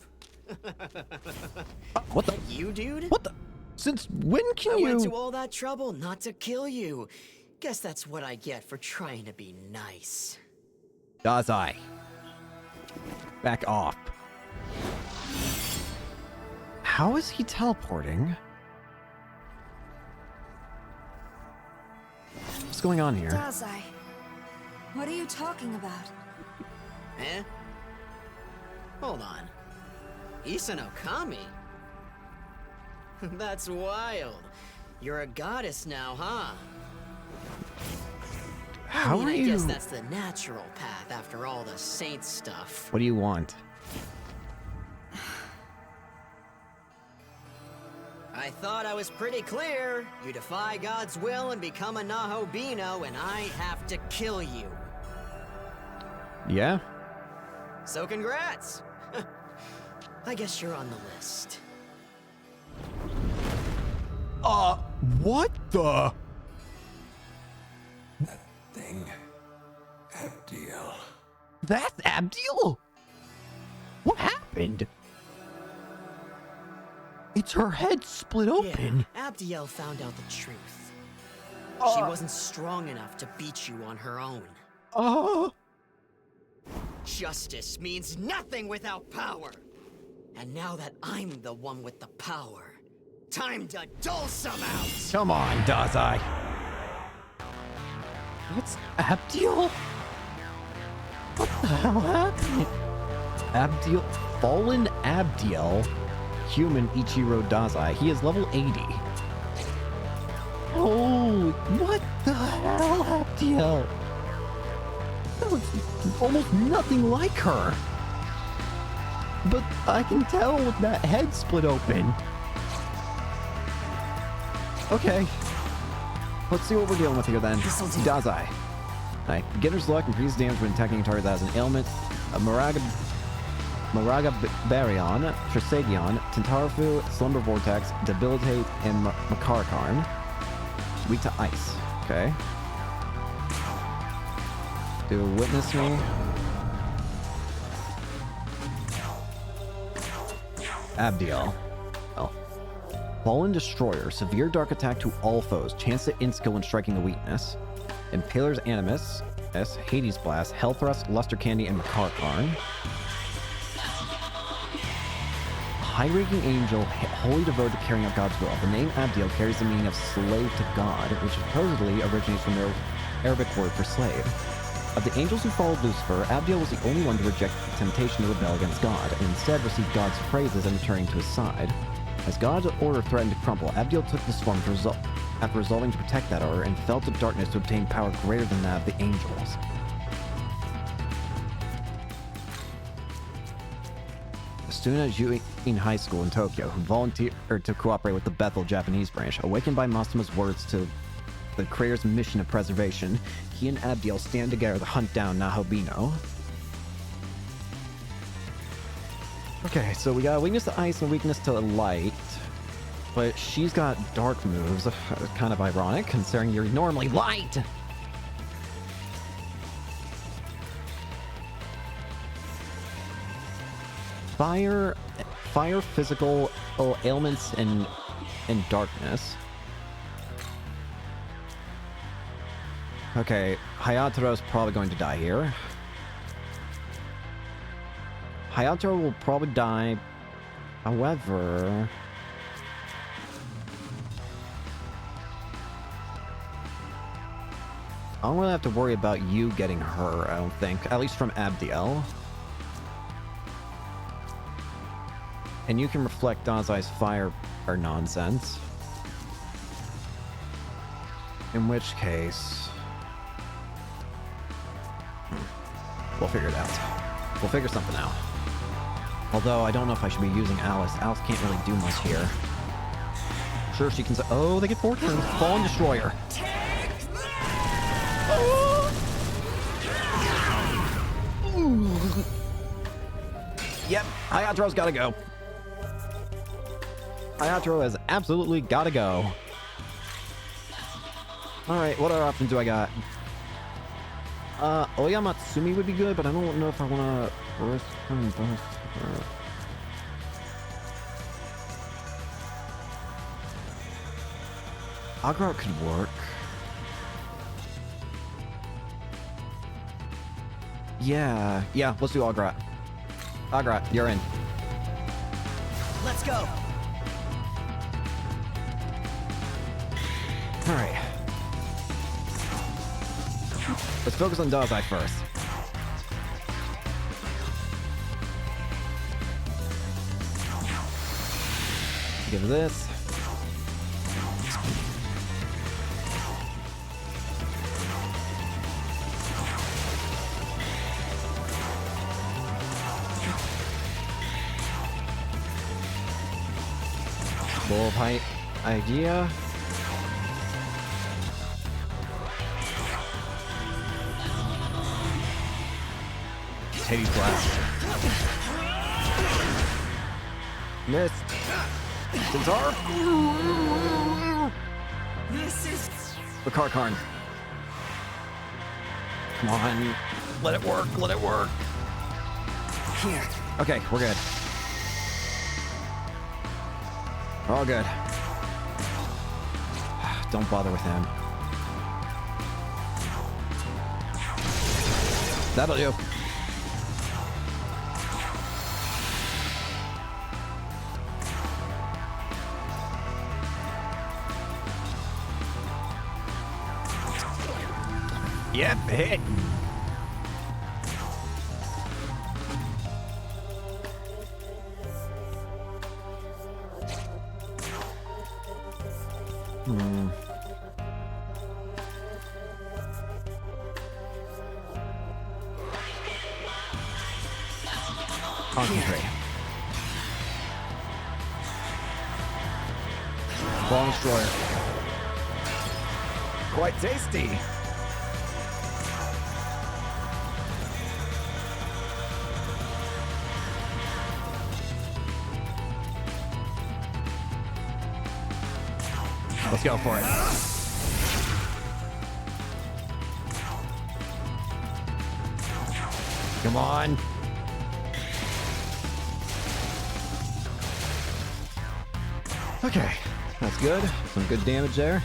What the? You, dude? What the? Since when can I you... went to all that trouble not to kill you. Guess that's what I get for trying to be nice. Dazai. Back off. How is he teleporting? What's going on here? Dazai, what are you talking about? Eh? Hold on. Issa Kami? That's wild. You're a goddess now, huh? How are I you... guess that's the natural path after all the saint stuff. What do you want? I thought I was pretty clear. You defy God's will and become a Nahobino, and I have to kill you. Yeah? So congrats! I guess you're on the list. What the? Thing. Abdiel. That's Abdiel? What happened? It's her head split open. Yeah, Abdiel found out the truth. She wasn't strong enough to beat you on her own. Justice means nothing without power. And now that I'm the one with the power, time to dole some out! Come on, Dazai. What's Abdiel? What the hell happened? Abdiel, fallen Abdiel, human Ichiro Dazai. He is level 80. Oh, what the hell, Abdiel? That looks almost nothing like her. But I can tell with that head split open. Okay. Let's see what we're dealing with here then. Dazai. Alright, beginner's luck, increases damage when attacking a target that has an ailment. Moraga Baryon, Trisagion, Tentarafu, Slumber Vortex, Debilitate, and Makarakarn. Weak to ice. Okay. Do Witness Me. Abdiel. Oh. Fallen Destroyer. Severe dark attack to all foes. Chance to in-skill when striking the weakness. Impaler's Animus. S. Hades Blast. Hell Thrust, Luster Candy, and Makarakarn. high-ranking angel wholly devoted to carrying out God's will. The name Abdiel carries the meaning of slave to God, which supposedly originates from the Arabic word for slave. Of the angels who followed Lucifer, Abdiel was the only one to reject the temptation to rebel against God, and instead received God's praises and returning to his side. As God's order threatened to crumble, Abdiel took this form after resolving to protect that order and fell to darkness to obtain power greater than that of the angels. A student at Juin High School in Tokyo who volunteered to cooperate with the Bethel Japanese branch, awakened by Masuma's words to the creator's mission of preservation, he and Abdiel stand together to hunt down Nahobino. Okay, so we got a weakness to ice and a weakness to light, but she's got dark moves. Kind of ironic, considering you're normally light! Fire physical ailments and darkness. Okay, Hayataro's probably going to die here. Hayataro will probably die. However, I don't really have to worry about you getting her, I don't think. At least from Abdiel. And you can reflect Dazai's fire or nonsense. In which case, we'll figure it out. We'll figure something out. Although, I don't know if I should be using Alice. Alice can't really do much here. Sure, she can say, oh, they get 4 turns. Fallen Destroyer. Yep, Hayataro's gotta go. Hayataro has absolutely gotta go. Alright, what other options do I got? Oyamatsumi would be good, but I don't know if I wanna risk her. Agrat could work. Yeah, let's do Agrat. Agrat, you're in. Let's go. Alright. Let's focus on Dazai first. Give this. Bull of height idea. Hades blast. Missed. Centaur. The Karkarn. Come on. Let it work. Let it work. Here. Okay, we're good. We're all good. Don't bother with him. That'll do. Yep, hit. Concentrate. Ball Destroyer. Quite tasty. Let's go for it. Come on. Okay, that's good. Some good damage there.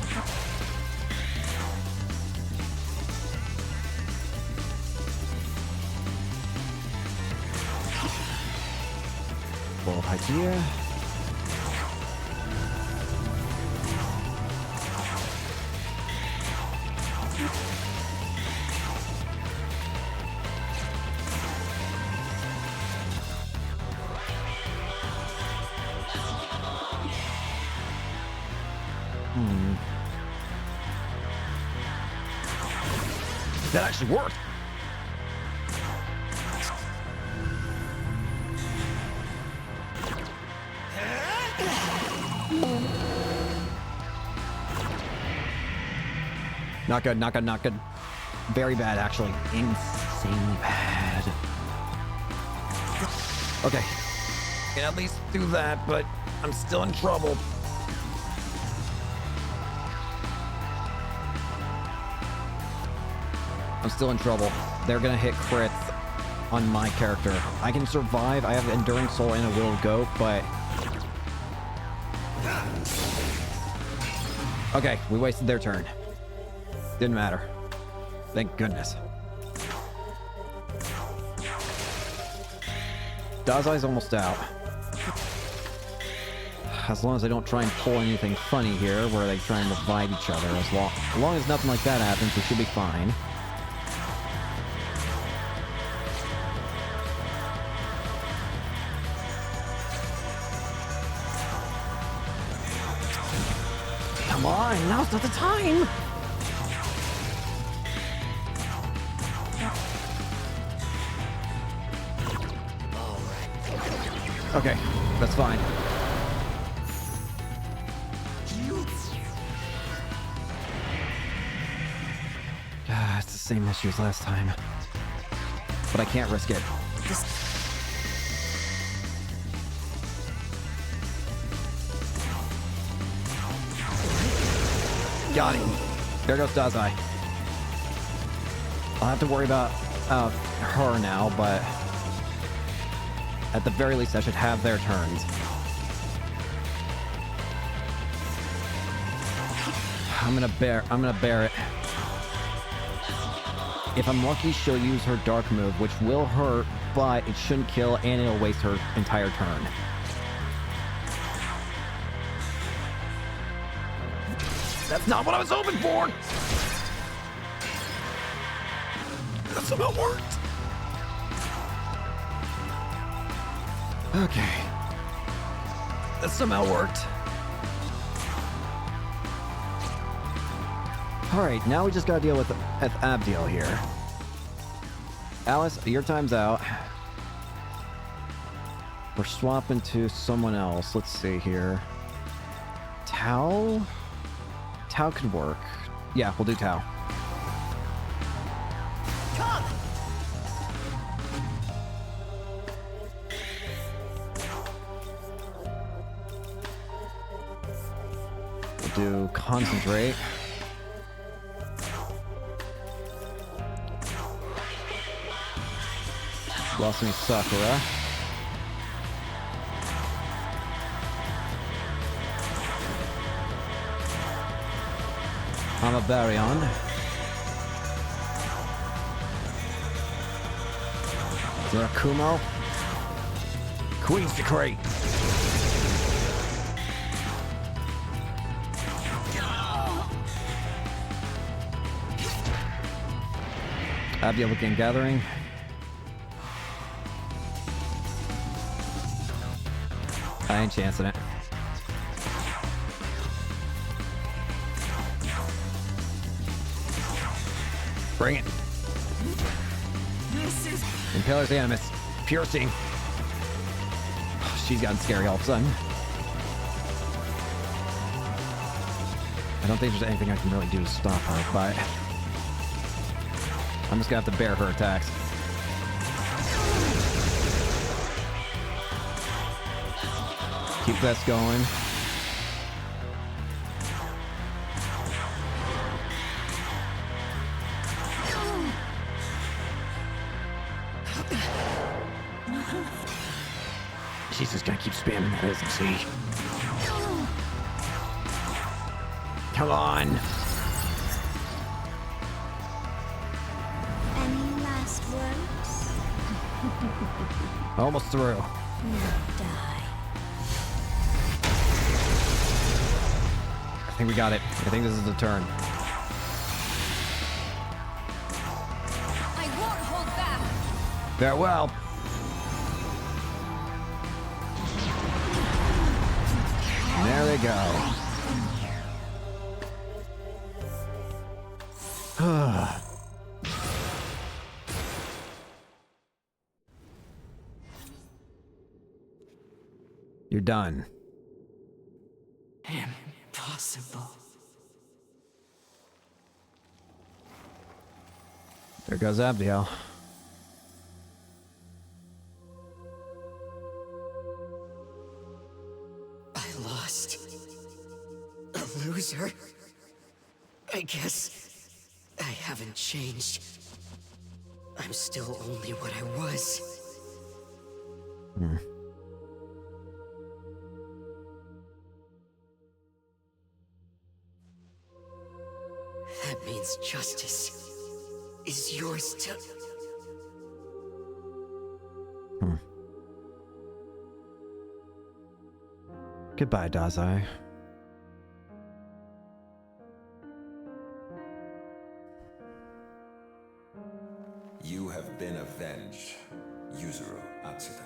Ball of height here. That actually worked. Not good, not good, not good. Very bad, actually. Insanely bad. Okay. Can at least do that, but I'm still in trouble. I'm still in trouble. They're gonna hit crits on my character. I can survive. I have Enduring Soul and a Will of Goat, but... Okay, we wasted their turn. Didn't matter. Thank goodness. Dazai's almost out. As long as I don't try and pull anything funny here, where they try and revive each other. As long as nothing like that happens, we should be fine. Come on, now's not the time! Okay, that's fine. It's the same issue as last time. But I can't risk it. Got him. There goes Dazai. I'll have to worry about her now, but at the very least I should have their turns. I'm gonna bear it. If I'm lucky, she'll use her dark move, which will hurt, but it shouldn't kill, and it'll waste her entire turn. That's not what I was hoping for! That somehow worked! Okay. That somehow worked. Alright, now we just gotta deal with Abdiel here. Alice, your time's out. We're swapping to someone else. Let's see here. Tao? Tao could work. Yeah, we'll do Tao. Come! We'll do Concentrate. Lost me Sakura. I'm a Baryon. Is there a Kumo? Queen's Decree. Abdiel again gathering. I ain't chancing it. Bring it. Impaler's Animus. Piercing. She's gotten scary all of a sudden. I don't think there's anything I can really do to stop her, but I'm just gonna have to bear her attacks. Keep this going. She's just gonna keep spamming that, isn't she? Come on. Any last words? Almost through. Now die. I think we got it. I think this is the turn. I won't hold back. Farewell. There they go. You're done. Impossible. There goes Abdiel. I lost. A loser. I guess I haven't changed. I'm still only what I was. That means justice is yours to... Goodbye, Dazai. You have been avenged, Yuzuru Atsuta.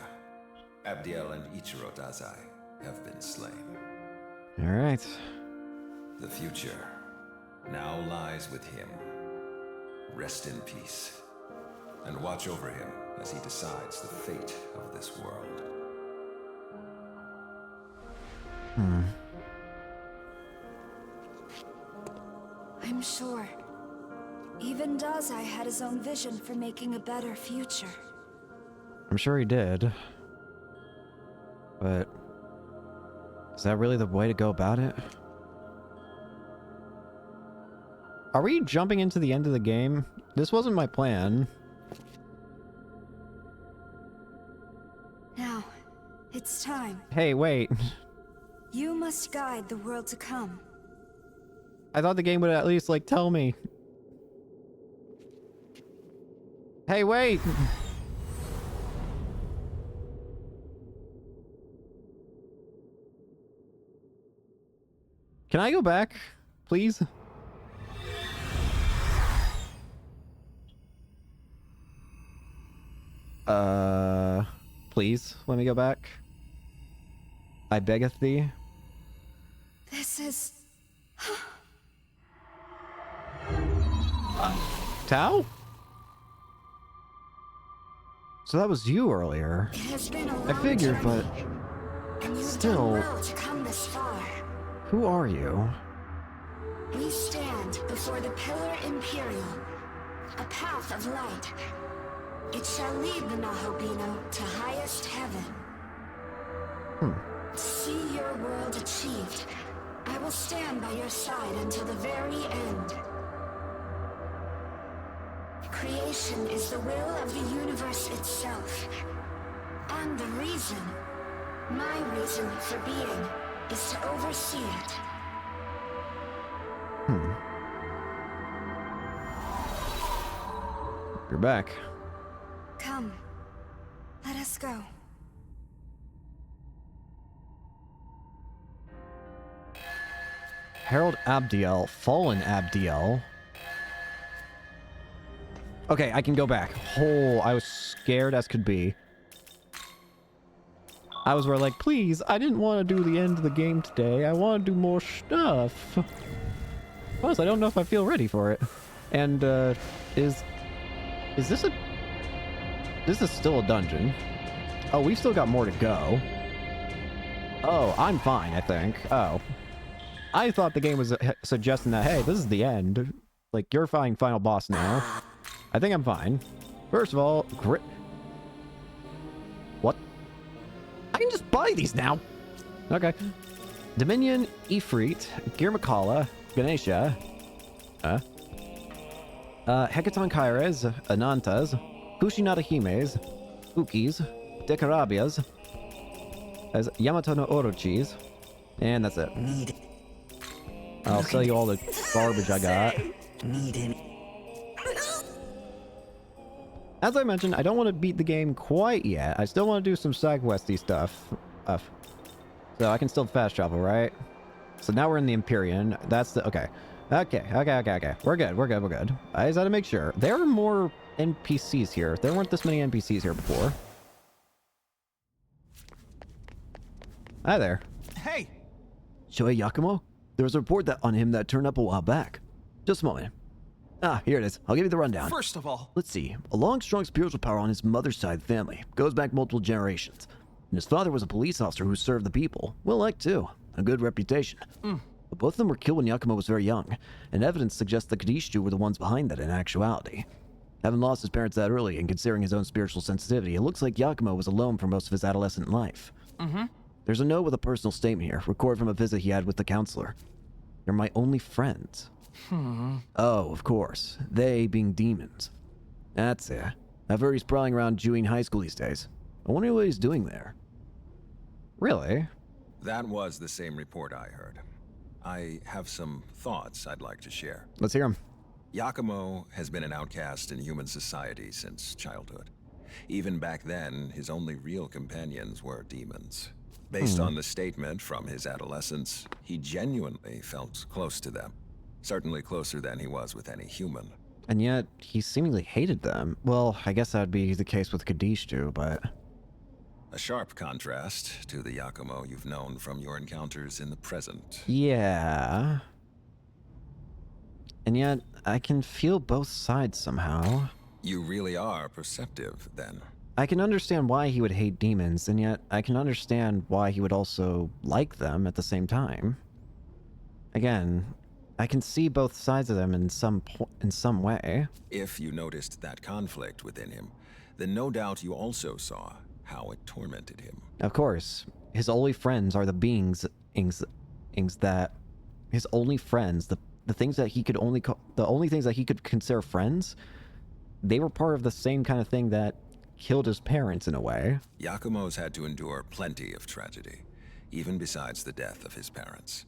Abdiel and Ichiro Dazai have been slain. Alright. The future now lies with him. Rest in peace, and watch over him as he decides the fate of this world. I'm sure. Even Dazai had his own vision for making a better future. I'm sure he did. But... is that really the way to go about it? Are we jumping into the end of the game? This wasn't my plan. Now, it's time. Hey, wait. You must guide the world to come. I thought the game would at least, like, tell me. Hey, wait! Can I go back, please? Please, let me go back. I beggeth thee. This is... Tao? So that was you earlier. It has been a I long figured, journey, but and you've still, done well to come this far. who are you? We stand before the Pillar Imperial, a path of light. It shall lead the Nahobino to highest heaven. See your world achieved. I will stand by your side until the very end. Creation is the will of the universe itself. And the reason, my reason for being, is to oversee it. You're back. Come, let us go. Herald Abdiel, fallen Abdiel. Okay, I can go back. Oh, I was scared as could be. I was like, please, I didn't want to do the end of the game today. I want to do more stuff. Plus, I don't know if I feel ready for it. And, is this a... this is still a dungeon. Oh, we've still got more to go. Oh, I'm fine, I think. Oh. I thought the game was suggesting that, hey, this is the end. Like, you're fighting final boss now. I think I'm fine. First of all, what? I can just buy these now. Okay. Dominion, Ifrit, Girmakala, Ganesha, Hecaton Kaires, Anantas, Kushinada Himes, Ukis, Dekarabias, as Yamato no Orochis, and that's it. I'll sell you all the garbage I got. As I mentioned, I don't want to beat the game quite yet. I still want to do some side questy stuff. So I can still fast travel, right? So now we're in the Empyrean. That's the... Okay. Okay. We're good. I just had to make sure. There are more NPCs here. There weren't this many NPCs here before. Hi there. Hey! Shoei Yakumo? There was a report on him that turned up a while back. Just a moment. Ah, here it is. I'll give you the rundown. First of all, Let's see. A long, strong spiritual power on his mother's side of the family. Goes back multiple generations. And his father was a police officer who served the people. Well-liked, too. A good reputation. But both of them were killed when Yakumo was very young, and evidence suggests the Kadishu were the ones behind that in actuality. Having lost his parents that early and considering his own spiritual sensitivity, it looks like Yakumo was alone for most of his adolescent life. There's a note with a personal statement here, recorded from a visit he had with the counselor. They're my only friends. Oh, of course. They being demons. That's it. I've heard he's prowling around Juin High School these days. I wonder what he's doing there. Really? That was the same report I heard. I have some thoughts I'd like to share. Let's hear him. Yakumo has been an outcast in human society since childhood. Even back then, his only real companions were demons. Based on the statement from his adolescence, he genuinely felt close to them. Certainly closer than he was with any human. And yet, he seemingly hated them. Well, I guess that'd be the case with Kadishu, but... A sharp contrast to the Yakumo you've known from your encounters in the present. Yeah. And yet, I can feel both sides somehow. You really are perceptive, then. I can understand why he would hate demons, and yet I can understand why he would also like them at the same time. Again, I can see both sides of them in some way. If you noticed that conflict within him, then no doubt you also saw how it tormented him. Of course, his only friends are the beings that his only friends, the things that he could only the only things that he could consider friends, they were part of the same kind of thing that killed his parents in a way. Yakumo's had to endure plenty of tragedy, even besides the death of his parents.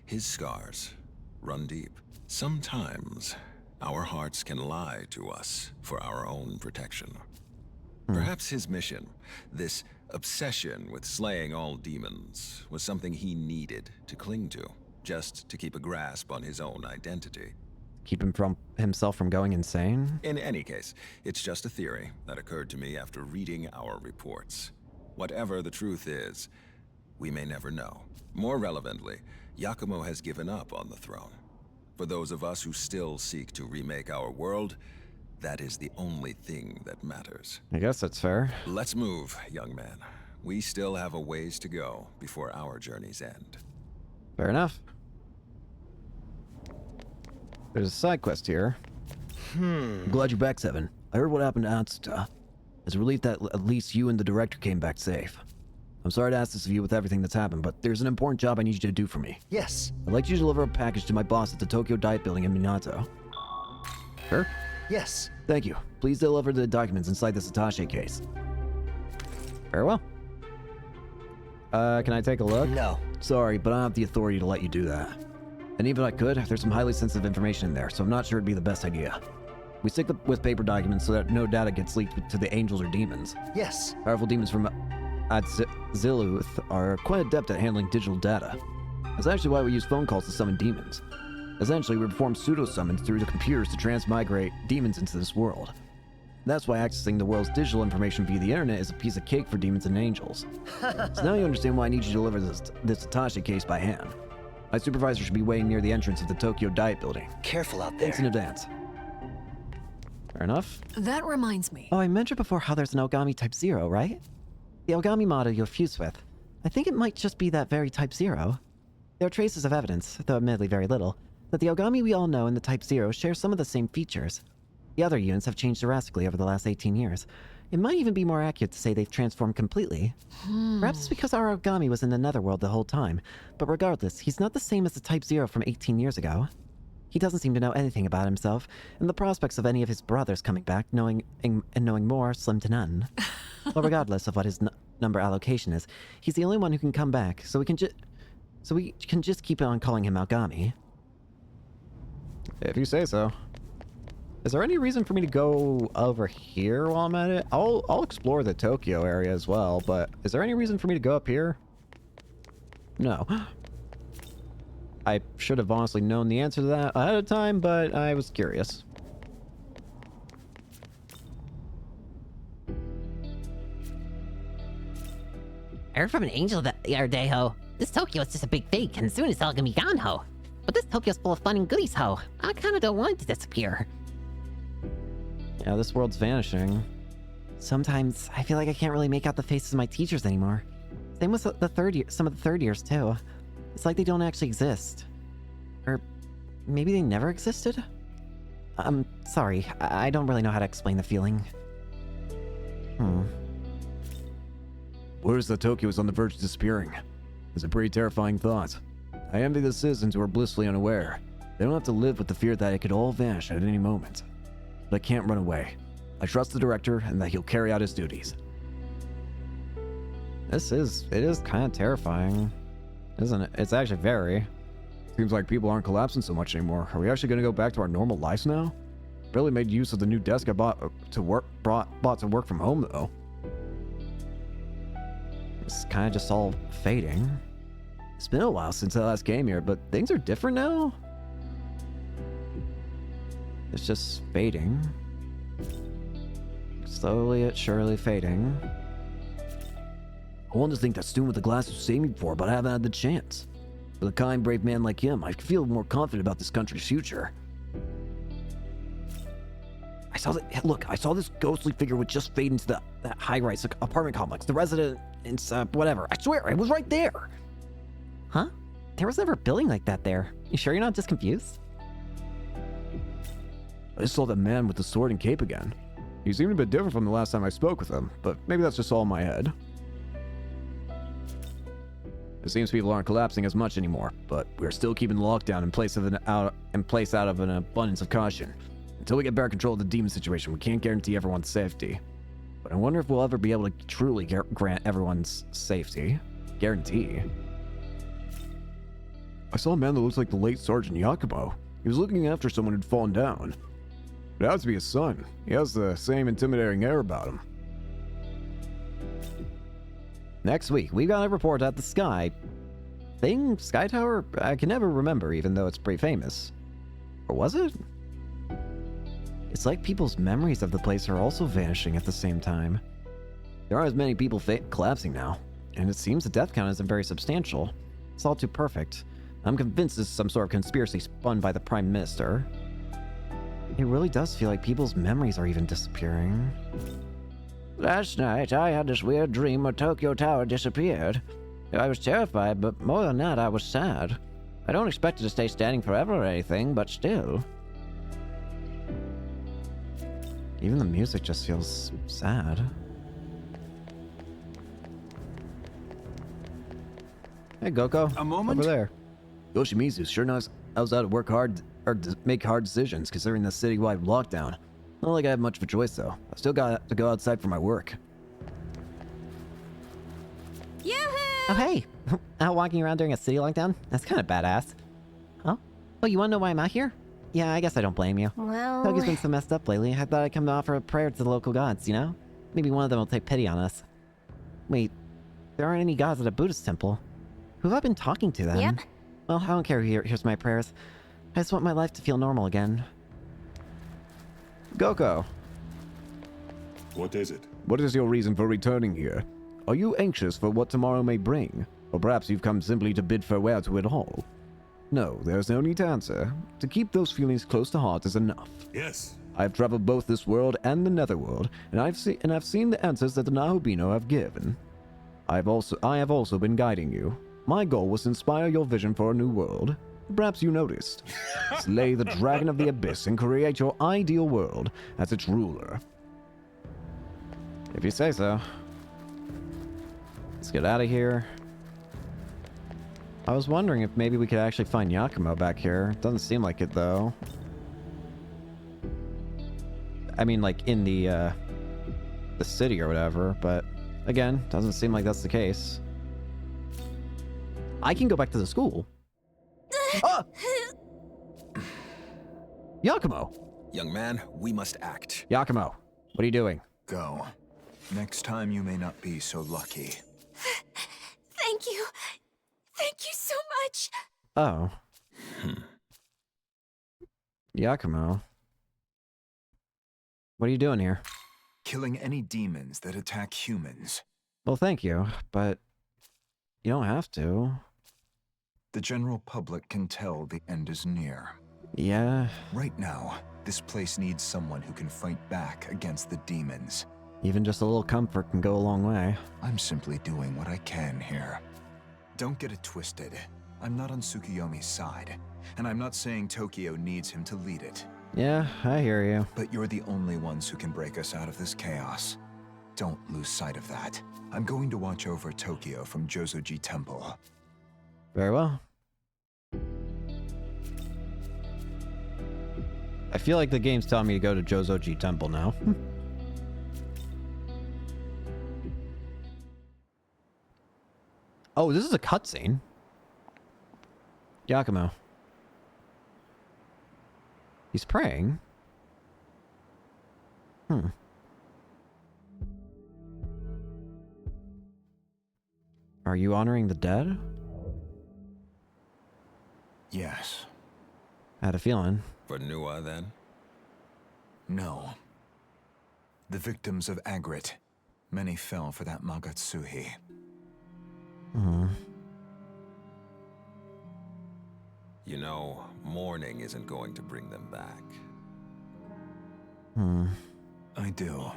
His scars run deep. Sometimes our hearts can lie to us for our own protection. Perhaps his mission, this obsession with slaying all demons, was something he needed to cling to, just to keep a grasp on his own identity. Keep himself from going insane? In any case, it's just a theory that occurred to me after reading our reports. Whatever the truth is, we may never know. More relevantly, Yakumo has given up on the throne. For those of us who still seek to remake our world, that is the only thing that matters. I guess that's fair. Let's move, young man. We still have a ways to go before our journeys end. Fair enough. There's a side quest here. I'm glad you're back, Seven. I heard what happened to Atsuta. It's a relief that at least you and the director came back safe. I'm sorry to ask this of you with everything that's happened, but there's an important job I need you to do for me. Yes. I'd like you to deliver a package to my boss at the Tokyo Diet Building in Minato. Sure? Yes. Thank you. Please deliver the documents inside this attaché case. Very well. Can I take a look? No. Sorry, but I don't have the authority to let you do that. And even if I could, there's some highly sensitive information in there, so I'm not sure it'd be the best idea. We stick with paper documents so that no data gets leaked to the angels or demons. Yes. Powerful demons from Ziluth are quite adept at handling digital data. That's actually why we use phone calls to summon demons. Essentially, we perform pseudo-summons through the computers to transmigrate demons into this world. That's why accessing the world's digital information via the internet is a piece of cake for demons and angels. So now you understand why I need you to deliver this attaché case by hand. My supervisor should be waiting near the entrance of the Tokyo Diet Building. Careful out there. Thanks in advance. Fair enough. That reminds me. Oh, I mentioned before how there's an Ogami Type 0, right? The Ogami model you're fused with. I think it might just be that very Type 0. There are traces of evidence, though admittedly very little, that the Ogami we all know in the Type 0 share some of the same features. The other units have changed drastically over the last 18 years. It might even be more accurate to say they've transformed completely. Perhaps it's because our Ogami was in the Netherworld the whole time, but regardless, he's not the same as the Type 0 from 18 years ago. He doesn't seem to know anything about himself, and the prospects of any of his brothers coming back knowing more slim to none. But regardless of what his number allocation is, he's the only one who can come back, so we can just keep on calling him Ogami. If you say so. Is there any reason for me to go over here while I'm at it? I'll explore the Tokyo area as well, but is there any reason for me to go up here? No. I should have honestly known the answer to that ahead of time, but I was curious. I heard from an angel the other day, ho. This Tokyo is just a big fake, and soon it's all gonna be gone, ho. But this Tokyo's full of fun and goodies, ho. I kinda don't want it to disappear. Yeah, this world's vanishing. Sometimes I feel like I can't really make out the faces of my teachers anymore. Same with the third year, some of the third years too. It's like they don't actually exist. Or maybe they never existed? I'm sorry, I don't really know how to explain the feeling. Words that Tokyo is on the verge of disappearing. It's a pretty terrifying thought. I envy the citizens who are blissfully unaware. They don't have to live with the fear that it could all vanish at any moment. But I can't run away. I trust the director and that he'll carry out his duties. It is kind of terrifying, isn't it? It's actually very. Seems like people aren't collapsing so much anymore. Are we actually going to go back to our normal lives now? Barely made use of the new desk I bought to work from home though. It's kind of just all fading. It's been a while since I last came here, but things are different now. It's just fading. Slowly but surely fading. I want to think that student with the glasses saved me before, but I haven't had the chance. With a kind, brave man like him, I feel more confident about this country's future. I saw this ghostly figure would just fade into that high-rise apartment complex. The residence, whatever. I swear, it was right there. Huh? There was never a building like that there. You sure you're not just confused? I just saw that man with the sword and cape again. He seemed a bit different from the last time I spoke with him, but maybe that's just all in my head. It seems people aren't collapsing as much anymore, but we're still keeping the lockdown in place out of an abundance of caution. Until we get better control of the demon situation, we can't guarantee everyone's safety. But I wonder if we'll ever be able to truly grant everyone's safety. Guarantee. I saw a man that looks like the late Sergeant Yakumo. He was looking after someone who'd fallen down. It has to be his son. He has the same intimidating air about him. Next week, we got a report at the Sky Tower? I can never remember, even though it's pretty famous. Or was it? It's like people's memories of the place are also vanishing at the same time. There aren't as many people collapsing now, and it seems the death count isn't very substantial. It's all too perfect. I'm convinced this is some sort of conspiracy spun by the Prime Minister. It really does feel like people's memories are even disappearing. Last night, I had this weird dream where Tokyo Tower disappeared. I was terrified, but more than that, I was sad. I don't expect it to stay standing forever or anything, but still. Even the music just feels sad. Hey, Goko. A moment? Over there. Yoshimizu sure knows how to work hard or make hard decisions considering the citywide lockdown. Not like I have much of a choice though. I still got to go outside for my work. Oh, hey! Out walking around during a city lockdown? That's kind of badass. Huh? Oh, you wanna know why I'm out here? Yeah, I guess I don't blame you. Well... Tokyo's been so messed up lately, I thought I'd come to offer a prayer to the local gods, you know? Maybe one of them will take pity on us. Wait, there aren't any gods at a Buddhist temple. Who have I been talking to then? Yep. Well, I don't care who here's my prayers. I just want my life to feel normal again. Goko, What is it? what is your reason for returning here? Are you anxious for what tomorrow may bring? Or perhaps you've come simply to bid farewell to it all? No, there's no need to answer. To keep those feelings close to heart is enough. Yes. I've traveled both this world and the netherworld, and I've seen the answers that the Nahobino have given. I have also been guiding you. My goal was to inspire your vision for a new world. Perhaps you noticed. Slay the dragon of the abyss and create your ideal world as its ruler. If you say so. Let's get out of here. I was wondering if maybe we could actually find Yakumo back here. Doesn't seem like it, though. I mean, like, in the city or whatever, but again, doesn't seem like that's the case. I can go back to the school. Ah! Yakumo! Young man, we must act. Yakumo, what are you doing? Go. Next time you may not be so lucky. Thank you. Thank you so much. Oh. Yakumo. What are you doing here? Killing any demons that attack humans. Well, thank you, but you don't have to. The general public can tell the end is near. Yeah. Right now, this place needs someone who can fight back against the demons. Even just a little comfort can go a long way. I'm simply doing what I can here. Don't get it twisted. I'm not on Tsukuyomi's side, and I'm not saying Tokyo needs him to lead it. Yeah, I hear you. But you're the only ones who can break us out of this chaos. Don't lose sight of that. I'm going to watch over Tokyo from Jozoji Temple. Very well. I feel like the game's telling me to go to Jozoji Temple now. Oh, this is a cutscene. Yakumo. He's praying. Are you honoring the dead? Yes. I had a feeling. For Nua, then? No. The victims of Agrit. Many fell for that Magatsuhi. You know, mourning isn't going to bring them back. I do.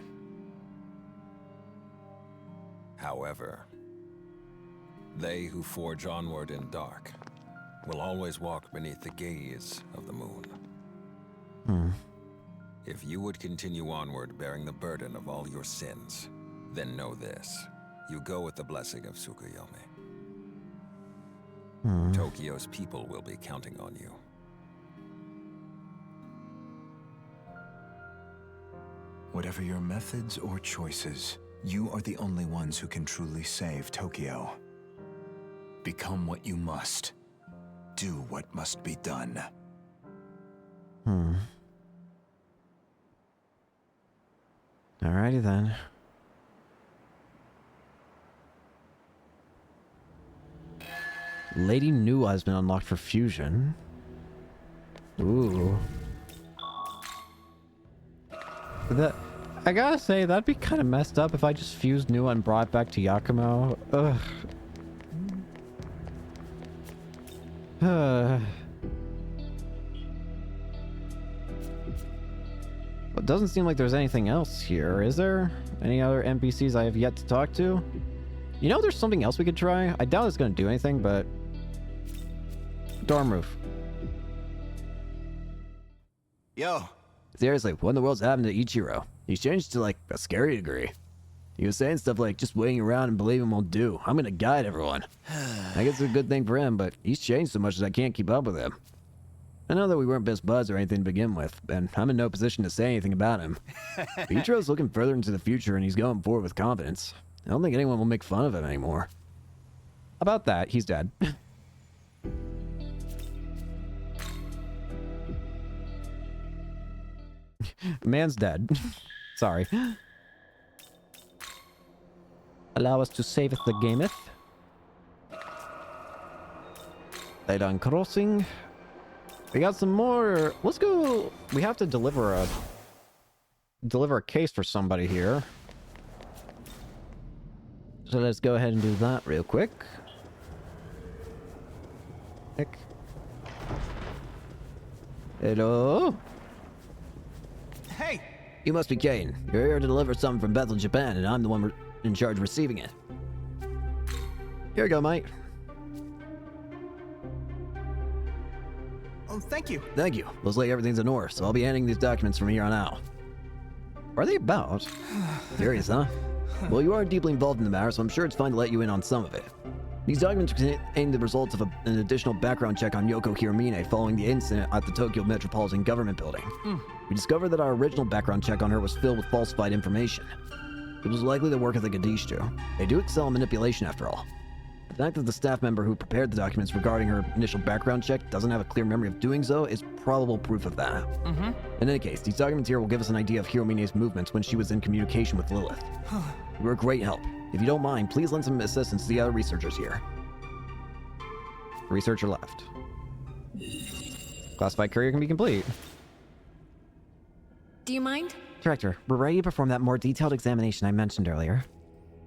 However, they who forge onward in dark will always walk beneath the gaze of the moon. If you would continue onward bearing the burden of all your sins, then know this. You go with the blessing of Tsukuyomi. Tokyo's people will be counting on you. Whatever your methods or choices, you are the only ones who can truly save Tokyo. Become what you must. Do what must be done. Alrighty then. Lady Nua has been unlocked for fusion. Ooh. I gotta say, that'd be kind of messed up if I just fused Nua and brought it back to Yakumo. Ugh. It doesn't seem like there's anything else here, is there? Any other NPCs I have yet to talk to? You know, there's something else we could try. I doubt it's gonna do anything, but... dorm roof. Yo. Seriously, what in the world's happened to Ichiro? He's changed to, like, a scary degree. He was saying stuff like, just waiting around and believing won't do. I'm gonna guide everyone. I guess it's a good thing for him, but he's changed so much that I can't keep up with him. I know that we weren't best buds or anything to begin with, and I'm in no position to say anything about him. Ichiro's looking further into the future, and he's going forward with confidence. I don't think anyone will make fun of him anymore. About that, he's dead. Man's dead. Sorry. Allow us to saveth the gameth. Leyland Crossing. We got some more. Let's go. We have to deliver a case for somebody here. So let's go ahead and do that real quick. Hello? Hey! You must be Kane. You're here to deliver something from Bethel, Japan, and I'm the one in charge of receiving it. Here you go, mate. Oh, thank you. Thank you. Looks like everything's in order, so I'll be handing these documents from here on out. What are they about? Curious, huh? Well, you are deeply involved in the matter, so I'm sure it's fine to let you in on some of it. These documents contain the results of an additional background check on Yoko Hiromine following the incident at the Tokyo Metropolitan Government Building. We discovered that our original background check on her was filled with falsified information. It was likely the work of the Gadishu. They do excel in manipulation, after all. The fact that the staff member who prepared the documents regarding her initial background check doesn't have a clear memory of doing so is probable proof of that. In any case, these documents here will give us an idea of Hiromine's movements when she was in communication with Lilith. You were a great help. If you don't mind, please lend some assistance to the other researchers here. Researcher left. Classified courier can be complete. Do you mind? Director, we're ready to perform that more detailed examination I mentioned earlier.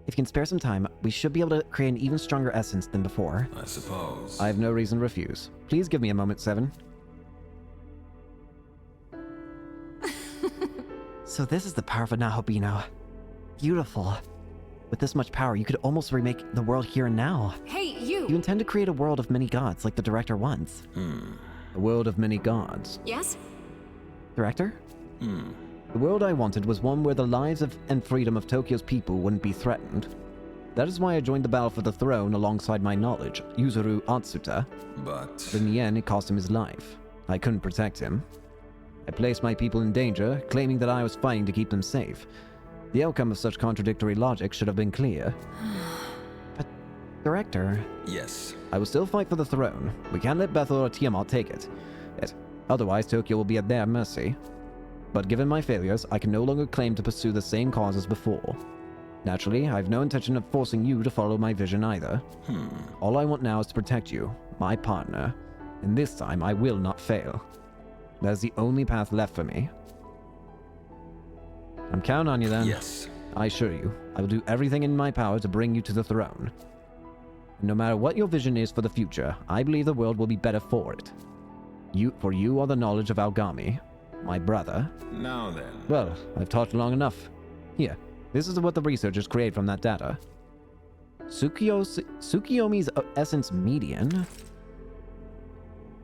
If you can spare some time, we should be able to create an even stronger essence than before. I suppose. I have no reason to refuse. Please give me a moment, Seven. So this is the power of a Nahobino. Beautiful. With this much power, you could almost remake the world here and now. Hey, you! You intend to create a world of many gods, like the director wants. A world of many gods. Yes? Director? The world I wanted was one where the lives and freedom of Tokyo's people wouldn't be threatened. That is why I joined the battle for the throne alongside my knowledge, Yuzuru Atsuta. But In the end, it cost him his life. I couldn't protect him. I placed my people in danger, claiming that I was fighting to keep them safe. The outcome of such contradictory logic should have been clear. But, Director, yes, I will still fight for the throne. We can't let Bethel or Tiamat take it. Otherwise, Tokyo will be at their mercy. But given my failures, I can no longer claim to pursue the same cause as before. Naturally, I have no intention of forcing you to follow my vision either. All I want now is to protect you, my partner. And this time, I will not fail. That is the only path left for me. I'm counting on you then. yes. I assure you, I will do everything in my power to bring you to the throne. And no matter what your vision is for the future, I believe the world will be better for it. For you are the knowledge of Aogami, my brother. Now then. Well, I've talked long enough. Here, this is what the researchers create from that data. Tsukiyomi's essence median.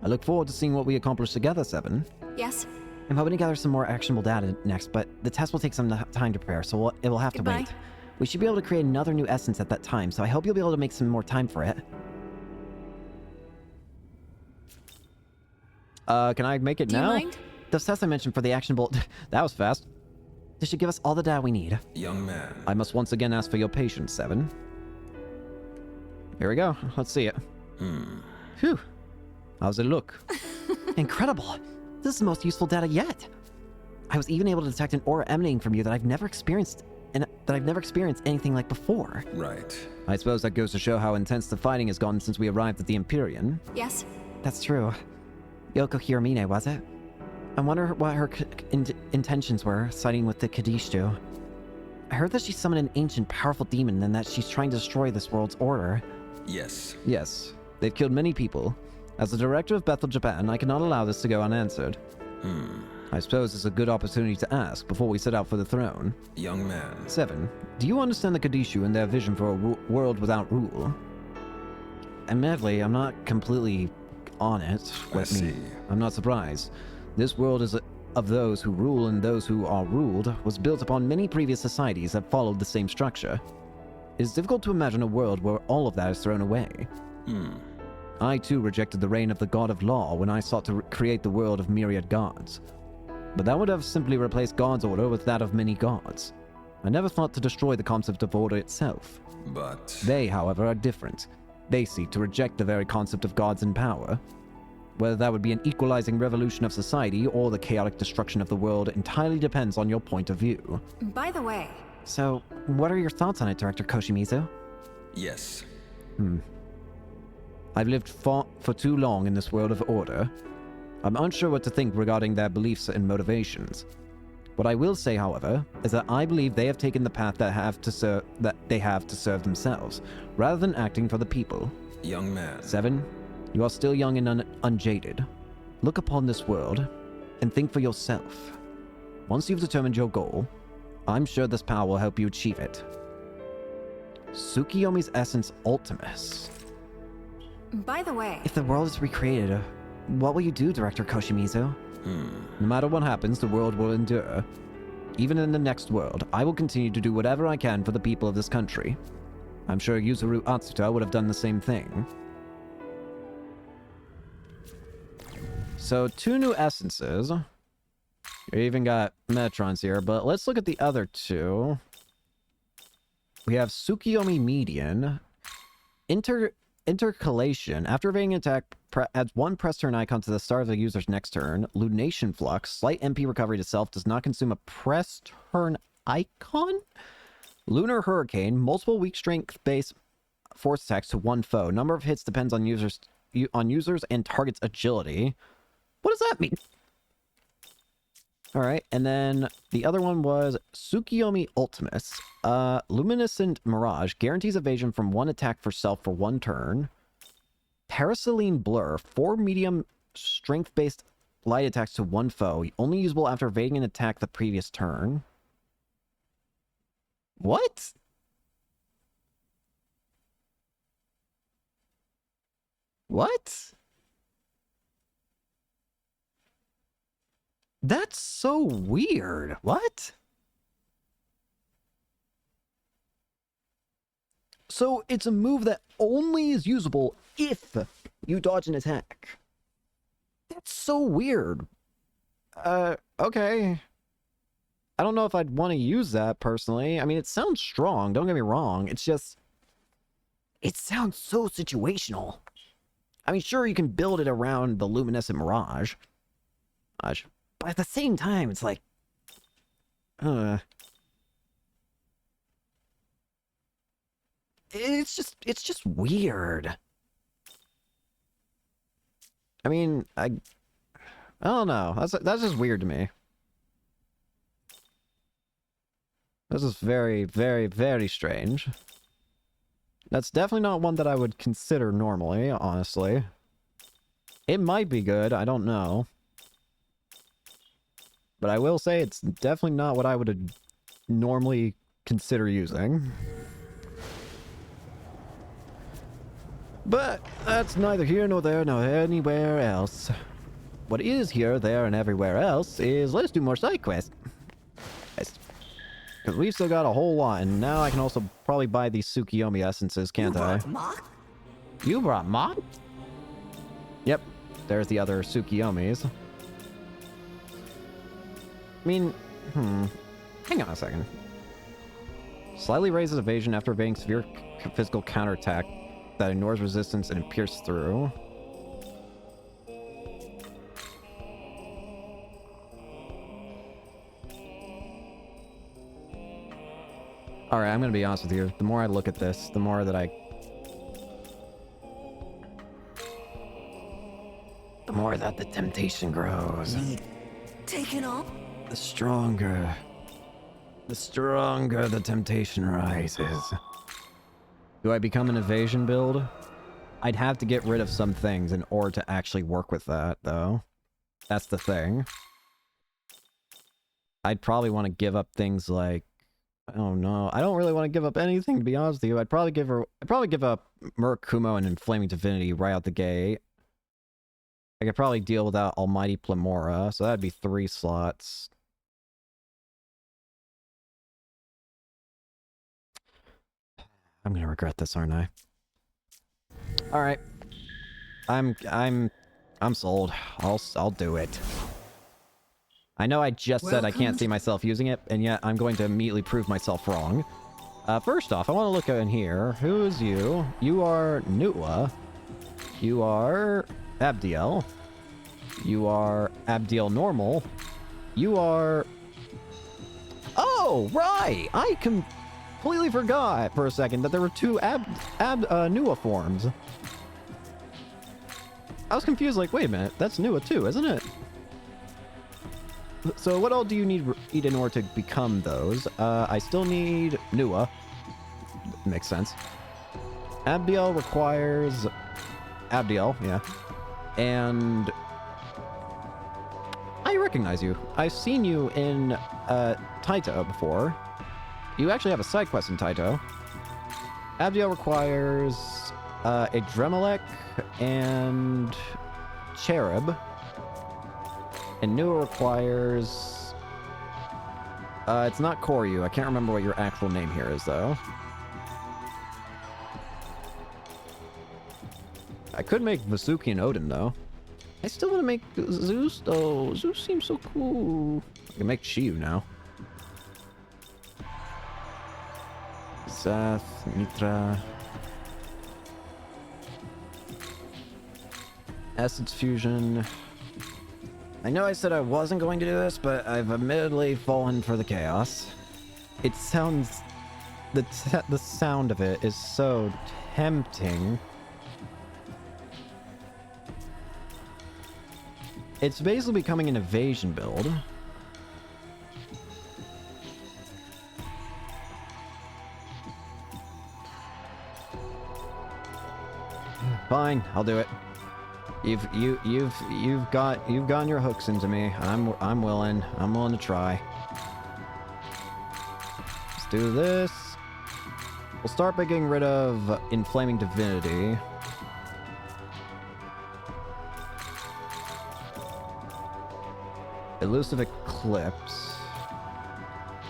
I look forward to seeing what we accomplish together, Seven. Yes? I'm hoping to gather some more actionable data next, but the test will take some time to prepare, so it will have to Goodbye. wait. We should be able to create another new essence at that time, so I hope you'll be able to make some more time for it. Can I make it Do you now? mind? Those tests I mentioned for the actionable... that was fast. This should give us all the data we need. Young man. I must once again ask for your patience, Seven. Here we go. Let's see it. Phew. How's it look? Incredible. This is the most useful data yet. I was even able to detect an aura emanating from you that I've never experienced, and that I've never experienced anything like before. Right. I suppose that goes to show how intense the fighting has gone since we arrived at the Empyrean. Yes? That's true. Yoko Hiramine, was it? I wonder what her intentions were, siding with the Kadishtu. I heard that she summoned an ancient, powerful demon and that she's trying to destroy this world's order. Yes. Yes, they've killed many people. As the director of Bethel, Japan, I cannot allow this to go unanswered. I suppose it's a good opportunity to ask before we set out for the throne. Young man. Seven, do you understand the Kadishu and their vision for a world without rule? Admittedly, I'm not completely on it. I see. I'm not surprised. This world is of those who rule and those who are ruled was built upon many previous societies that followed the same structure. It is difficult to imagine a world where all of that is thrown away. I too rejected the reign of the god of law when I sought to create the world of myriad gods. But that would have simply replaced God's order with that of many gods. I never thought to destroy the concept of order itself. But They, however, are different. They seek to reject the very concept of gods and power. Whether that would be an equalizing revolution of society or the chaotic destruction of the world entirely depends on your point of view. By the way, So, what are your thoughts on it, Director Koshimizu? yes. I've lived for too long in this world of order. I'm unsure what to think regarding their beliefs and motivations. What I will say, however, is that I believe they have taken the path that they have to serve themselves, rather than acting for the people. Young man. Seven, you are still young and unjaded. Look upon this world, and think for yourself. Once you've determined your goal, I'm sure this power will help you achieve it. Tsukiyomi's Essence Ultimus. by the way, If the world is recreated, what will you do, Director Koshimizu? No matter what happens, the world will endure. Even in the next world, I will continue to do whatever I can for the people of this country. I'm sure Yuzuru Atsuta would have done the same thing. So, 2 new essences. You even got Metrons here, but let's look at the other 2. We have Tsukiyomi Median. Intercalation. After evading an attack, adds 1 press turn icon to the start of the user's next turn. Lunation Flux. Slight MP recovery to self. Does not consume a press turn icon. Lunar Hurricane. Multiple weak strength-based force attacks to 1 foe. Number of hits depends on users and target's agility. What does that mean? Alright, and then the other one was Tsukiyomi Ultimus. Luminescent Mirage guarantees evasion from 1 attack for self for 1 turn. Paraceline Blur, 4 medium strength-based light attacks to 1 foe. Only usable after evading an attack the previous turn. What? What? That's so weird. What? So it's a move that only is usable if you dodge an attack. That's so weird. Okay. I don't know if I'd want to use that personally. I mean, it sounds strong, don't get me wrong. It's just... it sounds so situational. I mean, sure, you can build it around the luminescent mirage. But at the same time, it's like... It's just weird. I mean, I don't know. That's just weird to me. This is very, very, very strange. That's definitely not one that I would consider normally, honestly. It might be good, I don't know. But I will say it's definitely not what I would normally consider using. But that's neither here nor there nor anywhere else. What is here, there, and everywhere else is let's do more side quests. Because we've still got a whole lot, and now I can also probably buy these Tsukiyomi essences, can't I? You brought Mach? Yep, there's the other Tsukiyomis. I mean, hang on a second. Slightly raises evasion after evading severe physical counterattack that ignores resistance and pierces through. Alright, I'm gonna be honest with you. The more I look at this, the more that the more that the temptation grows. Taken up? The stronger the temptation rises. Do I become an evasion build? I'd have to get rid of some things in order to actually work with that, though. That's the thing. I'd probably want to give up things like... oh no, I don't really want to give up anything, to be honest with you. I'd probably give up Murakumo and Inflaming Divinity right out the gate. I could probably deal without Almighty Plamora, so that'd be 3 slots. I'm gonna regret this, aren't I? Alright. I'm sold. I'll do it. I know I just said I can't see myself using it, and yet I'm going to immediately prove myself wrong. First off, I want to look in here. Who is you? You are Nua. You are Abdiel. You are Abdiel Normal. You are... oh, right! I completely forgot for a second that there were 2 Nua forms. I was confused, like, wait a minute, that's Nua too, isn't it? So what all do you need in order to become those? I still need Nua. Makes sense. Abdiel requires... Abdiel, yeah. And... I recognize you. I've seen you in Taito before. You actually have a side quest in Taito. Abdiel requires a Dremelech and Cherub. And Nua requires... it's not Koryu. I can't remember what your actual name here is, though. I could make Vasuki and Odin, though. I still want to make Zeus, though. Zeus seems so cool. I can make Shiyu now. Seth, Mitra... Essence Fusion... I know I said I wasn't going to do this, but I've admittedly fallen for the chaos. It sounds... the sound of it is so tempting. It's basically becoming an evasion build. Fine, I'll do it. You've gotten your hooks into me. I'm willing to try. Just do this. We'll start by getting rid of Inflaming Divinity. Elusive Eclipse.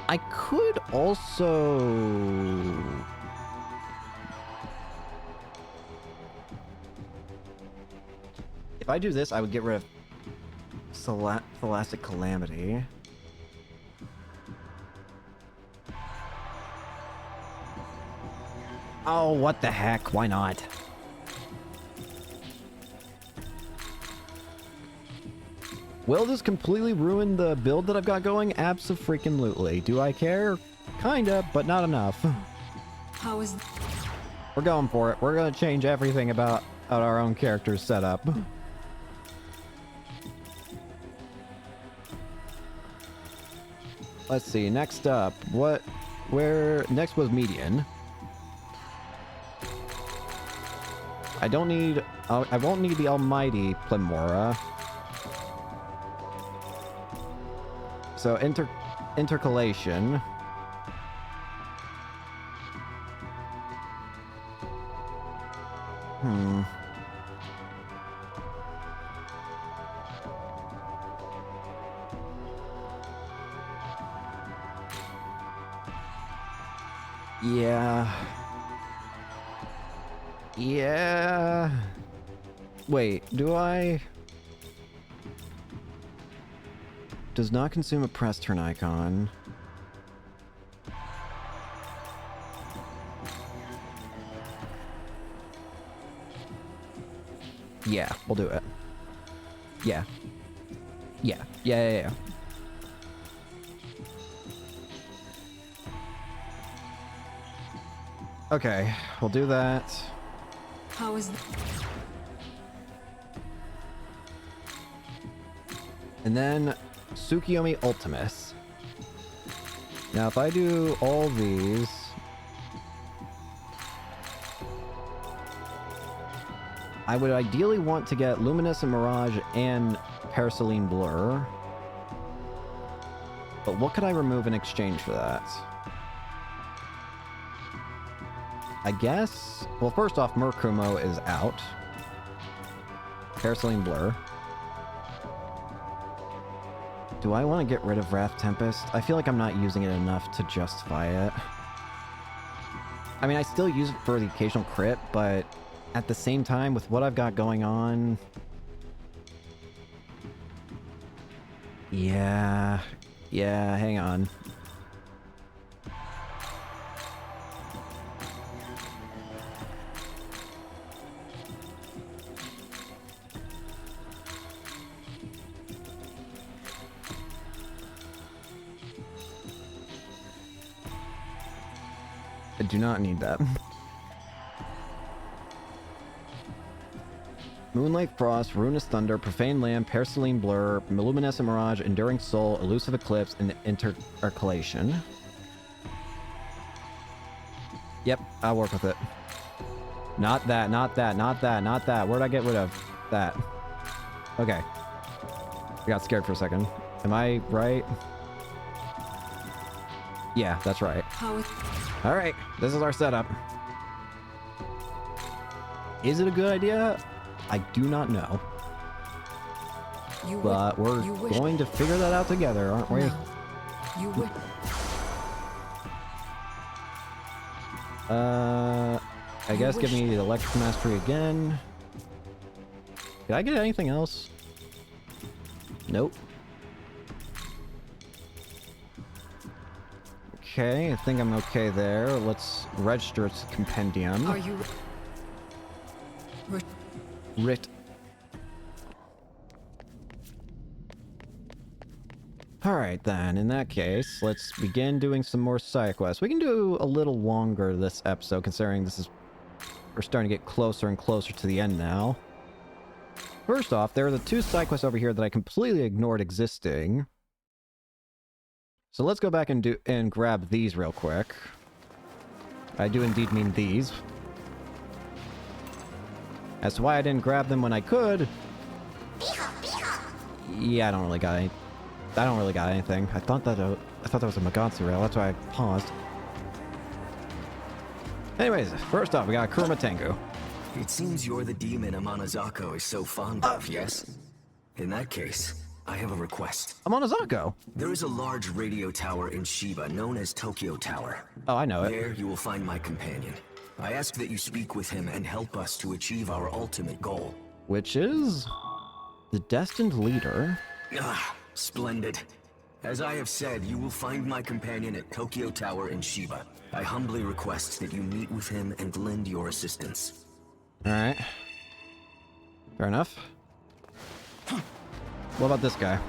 I could also... If I do this, I would get rid of Tholastic Calamity. Oh, what the heck? Why not? Will this completely ruin the build that I've got going? Abso-freaking-lutely. Do I care? Kinda, but not enough. How is... We're going for it. We're gonna change everything about our own character's setup. Let's see, next up. Next was Median. I don't need... I won't need the almighty Plimora. So, intercalation. Yeah. Wait, do I... Does not consume a press turn icon. Yeah, we'll do it. Yeah. Yeah. Okay, we'll do that. How is... And then Tsukiyomi Ultimus. Now, if I do all these... I would ideally want to get Luminescent Mirage and Paraceline Blur. But what could I remove in exchange for that? I guess... Well, first off, Murkumo is out. Paraceline Blur. Do I want to get rid of Wrath Tempest? I feel like I'm not using it enough to justify it. I mean, I still use it for the occasional crit, but at the same time, with what I've got going on... Yeah, hang on. I do not need that. Moonlight Frost, Ruinous Thunder, Profane Lamb, Paraceline Blur, Luminescent Mirage, Enduring Soul, Elusive Eclipse, and Intercalation. Yep, I'll work with it. Not that. Where'd I get rid of that? Okay. I got scared for a second. Am I right? Yeah, that's right. Alright, this is our setup. Is it a good idea? I do not know. But we're going to figure that out together, aren't we? I guess give me the Electric Mastery again. Did I get anything else? Nope. Okay, I think I'm okay there. Let's register its compendium. Are you... Writ. Alright then, in that case, let's begin doing some more side quests. We can do a little longer this episode, considering we're starting to get closer and closer to the end now. First off, there are the two side quests over here that I completely ignored existing. So let's go back and grab these real quick. I do indeed mean these. As to why I didn't grab them when I could... Yeah, I don't really got anything. I thought that was a Magatsu rail, that's why I paused. Anyways, first off, we got Kuruma Tengu. It seems you're the demon Amanazako is so fond of, yes? In that case, I have a request. Amanazako? There is a large radio tower in Shiba known as Tokyo Tower. Oh, I know it. There you will find my companion. I ask that you speak with him and help us to achieve our ultimate goal. Which is the destined leader. Ah, splendid. As I have said, you will find my companion at Tokyo Tower in Shiba. I humbly request that you meet with him and lend your assistance. Alright. Fair enough. What about this guy?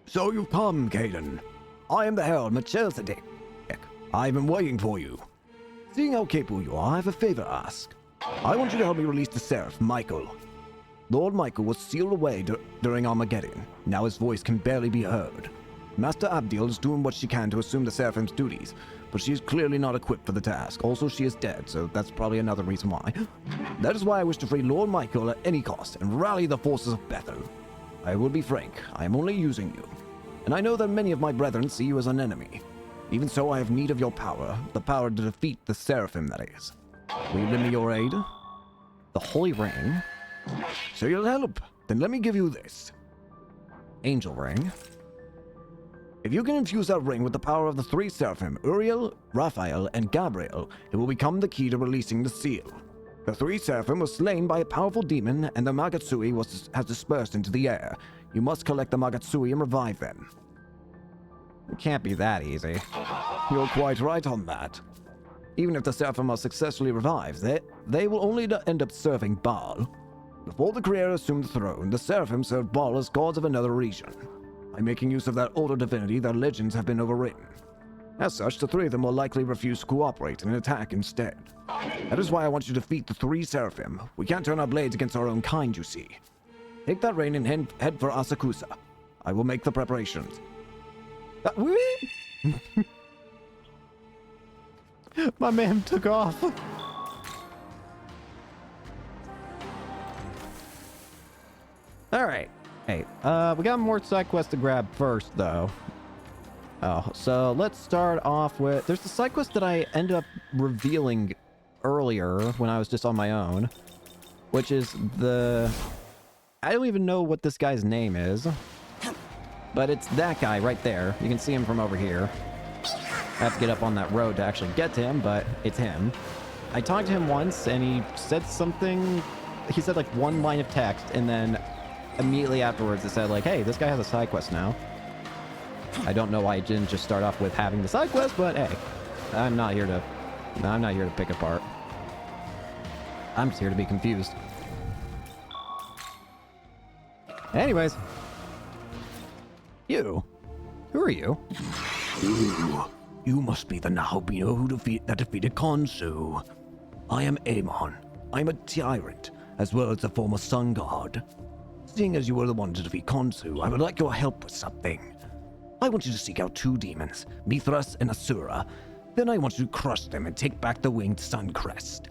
So you've come, Caden. I am the Herald Melchizedek. I've been waiting for you. Seeing how capable you are, I have a favor to ask. I want you to help me release the Seraph, Michael. Lord Michael was sealed away during Armageddon. Now his voice can barely be heard. Master Abdiel is doing what she can to assume the Seraphim's duties, but she is clearly not equipped for the task. Also, she is dead, so that's probably another reason why. That is why I wish to free Lord Michael at any cost and rally the forces of Bethel. I will be frank, I am only using you. And I know that many of my brethren see you as an enemy. Even so, I have need of your power, the power to defeat the Seraphim, that is. Will you lend me your aid? The Holy Ring. So you'll help. Then let me give you this. Angel Ring. If you can infuse that ring with the power of the three Seraphim, Uriel, Raphael, and Gabriel, it will become the key to releasing the seal. The three Seraphim were slain by a powerful demon, and the Magatsui has dispersed into the air. You must collect the Magatsui and revive them. It can't be that easy. You're quite right on that. Even if the Seraphim are successfully revived, they will only end up serving Baal. Before the Creator assumed the throne, the Seraphim served Baal as gods of another region. By making use of that older divinity, their legends have been overwritten. As such, the three of them will likely refuse to cooperate and attack instead. That is why I want you to defeat the three Seraphim. We can't turn our blades against our own kind, you see. Take that rein and head for Asakusa. I will make the preparations. My man took off. Alright. Hey, we got more side quests to grab first, though. Oh, so let's start off with... There's the side quest that I ended up revealing earlier when I was just on my own. Which is the... I don't even know what this guy's name is. But it's that guy right there. You can see him from over here. I have to get up on that road to actually get to him, but it's him. I talked to him once, and he said something... He said, like, one line of text, and then immediately afterwards it said, like, hey, this guy has a side quest now. I don't know why I didn't just start off with having the side quest, but hey, I'm not here to pick apart. I'm just here to be confused. Anyways. You? Who are you? You must be the Nahobino that defeated Khonsu. I am Amon. I'm a tyrant, as well as a former sun god. Seeing as you were the one to defeat Khonsu, I would like your help with something. I want you to seek out two demons, Mithras and Asura. Then I want you to crush them and take back the winged sun crest.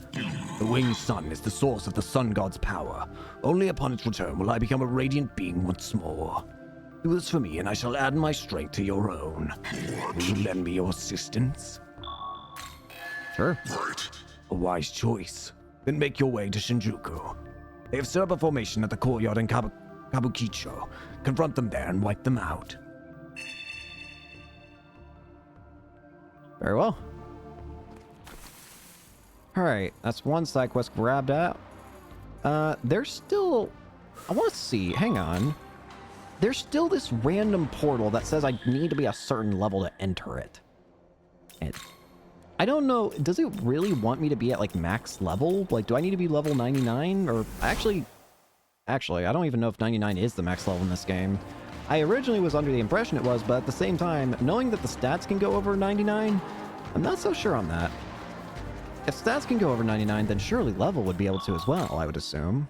The winged sun is the source of the sun god's power. Only upon its return will I become a radiant being once more. Do this for me, and I shall add my strength to your own. Will you lend me your assistance? Sure. A wise choice. Then make your way to Shinjuku. They have set up a formation at the courtyard in Kabukicho. Confront them there and wipe them out. Very well. Alright, that's one side quest grabbed out. There's still... I want to see, hang on. There's still this random portal that says I need to be a certain level to enter it. And I don't know, does it really want me to be at, like, max level? Like, do I need to be level 99? Or, actually, I don't even know if 99 is the max level in this game. I originally was under the impression it was, but at the same time, knowing that the stats can go over 99, I'm not so sure on that. If stats can go over 99, then surely level would be able to as well, I would assume.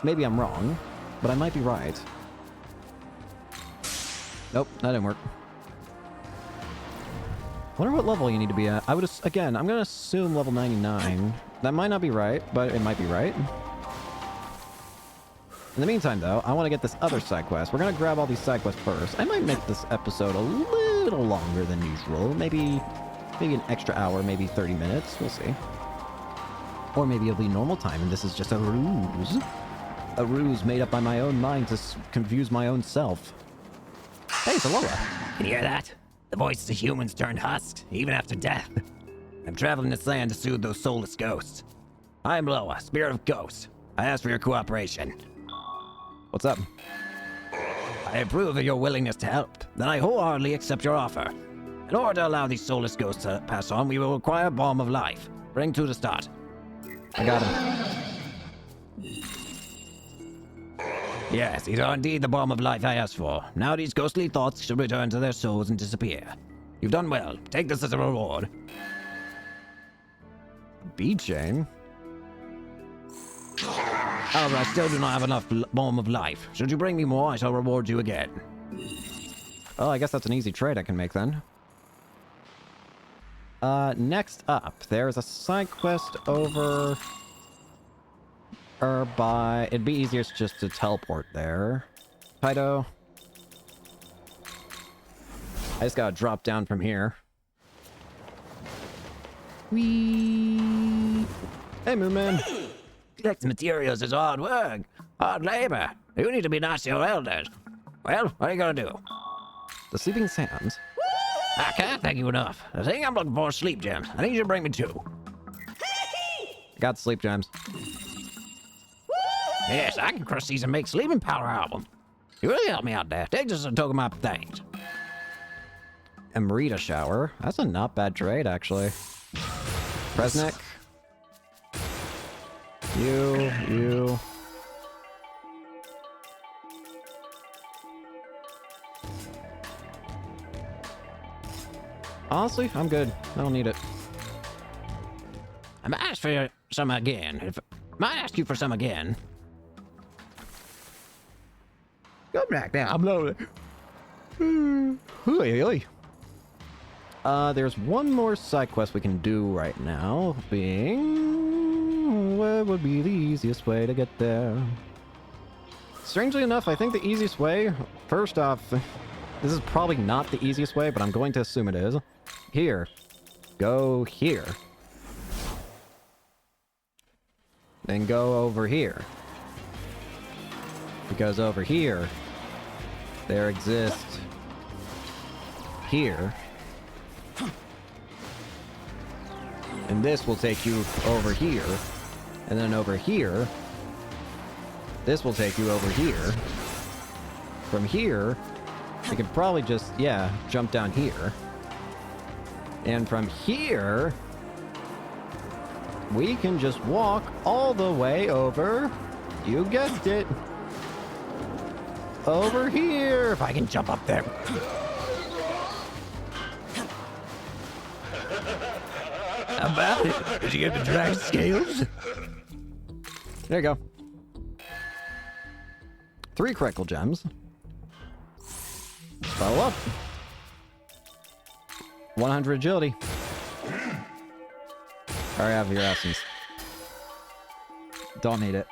Maybe I'm wrong, but I might be right. Nope, that didn't work. Wonder what level you need to be at. Again, I'm gonna assume level 99. That might not be right, but it might be right. In the meantime, though, I want to get this other side quest. We're gonna grab all these side quests first. I might make this episode a little longer than usual. Maybe Maybe an extra hour, maybe 30 minutes. We'll see. Or maybe it'll be normal time and this is just a ruse. A ruse made up by my own mind to confuse my own self. Hey, it's Alola. Can you hear that? The voices of humans turned husks, even after death. I'm traveling this land to soothe those soulless ghosts. I am Loa, spirit of ghosts. I ask for your cooperation. What's up? I approve of your willingness to help. Then I wholeheartedly accept your offer. In order to allow these soulless ghosts to pass on, we will require a Balm of Life. Bring 2 to start. I got him. Yes, these are indeed the Balm of Life I asked for. Now these ghostly thoughts should return to their souls and disappear. You've done well. Take this as a reward. Bead chain? However, I still do not have enough Balm of Life. Should you bring me more, I shall reward you again. Oh, I guess that's an easy trade I can make then. Next up, there's a side quest over... by... It'd be easiest just to teleport there. Kaido. I just gotta drop down from here. Whee! Hey, Moon Man. Collecting materials is hard work. Hard labor. You need to be nice to your elders. Well, what are you gonna do? The Sleeping Sands. I can't thank you enough. The thing I'm looking for is sleep gems. I need you to bring me 2. Got sleep gems. Yes, I can crush these and make sleeping powder out of them. You really helped me out there. Take this as a token of my thanks. Emerita Shower. That's a not bad trade, actually. Presnick. You. Honestly, I'm good. I don't need it. I might ask for some again. Might ask you for some again. Come back now. I'm loaded. There's one more side quest we can do right now, being... What would be the easiest way to get there? Strangely enough, I think the easiest way... First off, this is probably not the easiest way, but I'm going to assume it is. Here. Go here. Then go over here. Because over here, there exists here. And this will take you over here. And then over here, this will take you over here. From here, you could probably just, yeah, jump down here. And from here, we can just walk all the way over, you guessed it, over here. If I can jump up there. How about it? Did you get the dragon scales? There you go. 3 critical gems. Follow up. 100 agility. Alright, have your essence. Don't need it.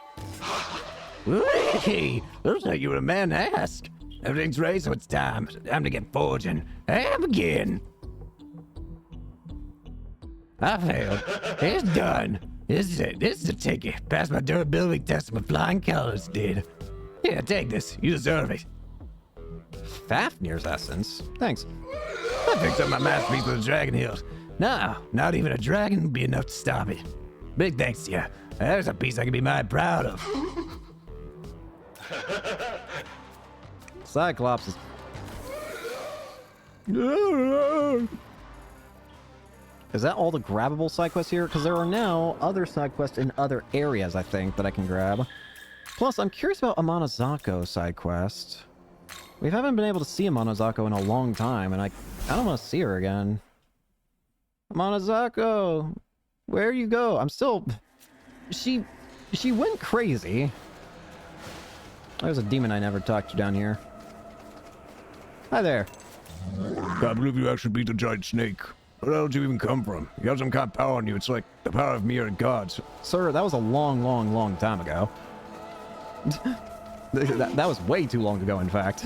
Hey, looks like you were a man to ask. Everything's ready, so it's time. Time to get forging. And begin. I failed. It's done. This is it. This is the ticket. Passed my durability test with flying colors, did. Yeah, take this. You deserve it. Fafnir's essence? Thanks. I picked up my masterpiece with the Dragon Hills. No, not even a dragon would be enough to stop it. Big thanks to you. There's a piece I can be mighty proud of. Cyclops is... Is that all the grabbable side quests here? Because there are now other side quests in other areas, I think, that I can grab. Plus, I'm curious about Amanazako side quest. We haven't been able to see Amanazako in a long time, and I don't want to see her again. Amanazako! Where you go? I'm still... She went crazy. There's a demon I never talked to down here. Hi there. Can't believe you actually beat the giant snake. Where the hell did you even come from? You have some kind of power on you. It's like the power of mere gods. Sir, that was a long time ago. that was way too long ago, in fact.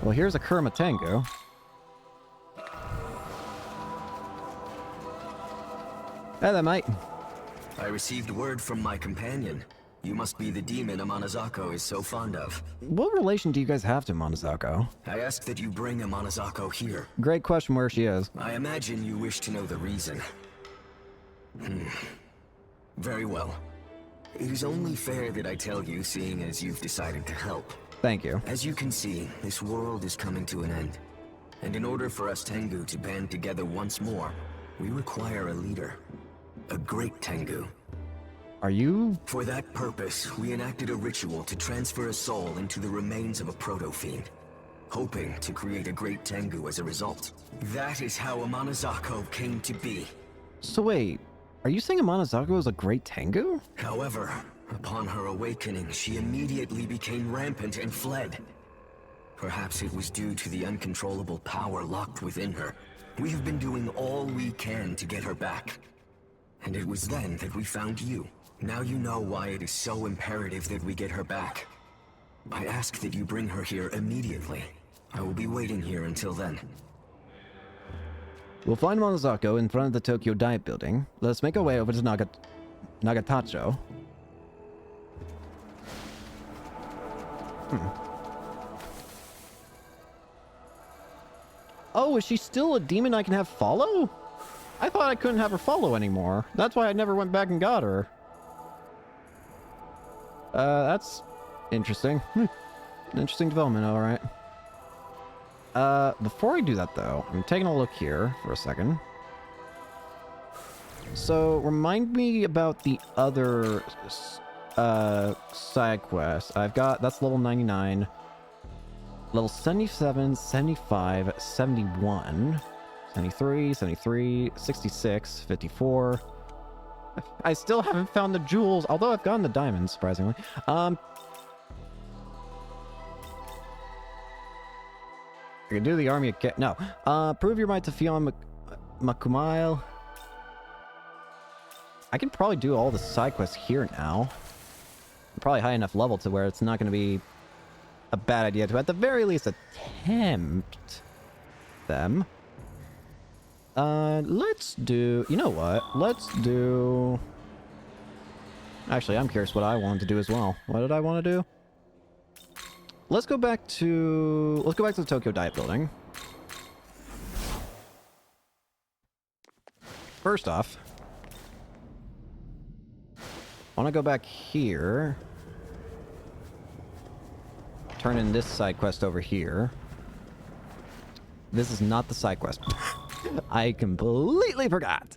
Well, here's a Kurama Tengu. Hey there, mate. I received word from my companion. You must be the demon Amanazako is so fond of. What relation do you guys have to Monozako? I ask that you bring Amanazako here. Great question where she is. I imagine you wish to know the reason. Very well. It is only fair that I tell you, seeing as you've decided to help. Thank you. As you can see, this world is coming to an end. And in order for us Tengu to band together once more, we require a leader. A great Tengu. Are you? For that purpose, we enacted a ritual to transfer a soul into the remains of a proto-fiend, hoping to create a great Tengu as a result. That is how Amanazako came to be. So wait, are you saying Amanazako is a great Tengu? However, upon her awakening, she immediately became rampant and fled. Perhaps it was due to the uncontrollable power locked within her. We have been doing all we can to get her back. And it was then that we found you. Now you know why it is so imperative that we get her back. I ask that you bring her here immediately. I will be waiting here until then. We'll find Monozako in front of the Tokyo Diet Building. Let's make our way over to Nagatacho. Oh, is she still a demon I can have follow? I thought I couldn't have her follow anymore. That's why I never went back and got her. That's interesting. Interesting development, alright. Before I do that though, I'm taking a look here for a second. So, remind me about the other, side quests. I've got, that's level 99. Level 77, 75, 71, 73, 73, 66, 54. I still haven't found the jewels, although I've gotten the diamonds, surprisingly. I can do the army again. No. Prove your might to Fion Makumail. I can probably do all the side quests here now. I'm probably high enough level to where it's not going to be a bad idea to, at the very least, attempt them. Let's do... You know what? Let's do... Actually, I'm curious what I wanted to do as well. What did I want to do? Let's go back to... Let's go back to the Tokyo Diet Building. First off, I want to go back here. Turn in this side quest over here. This is not the side quest. I completely forgot.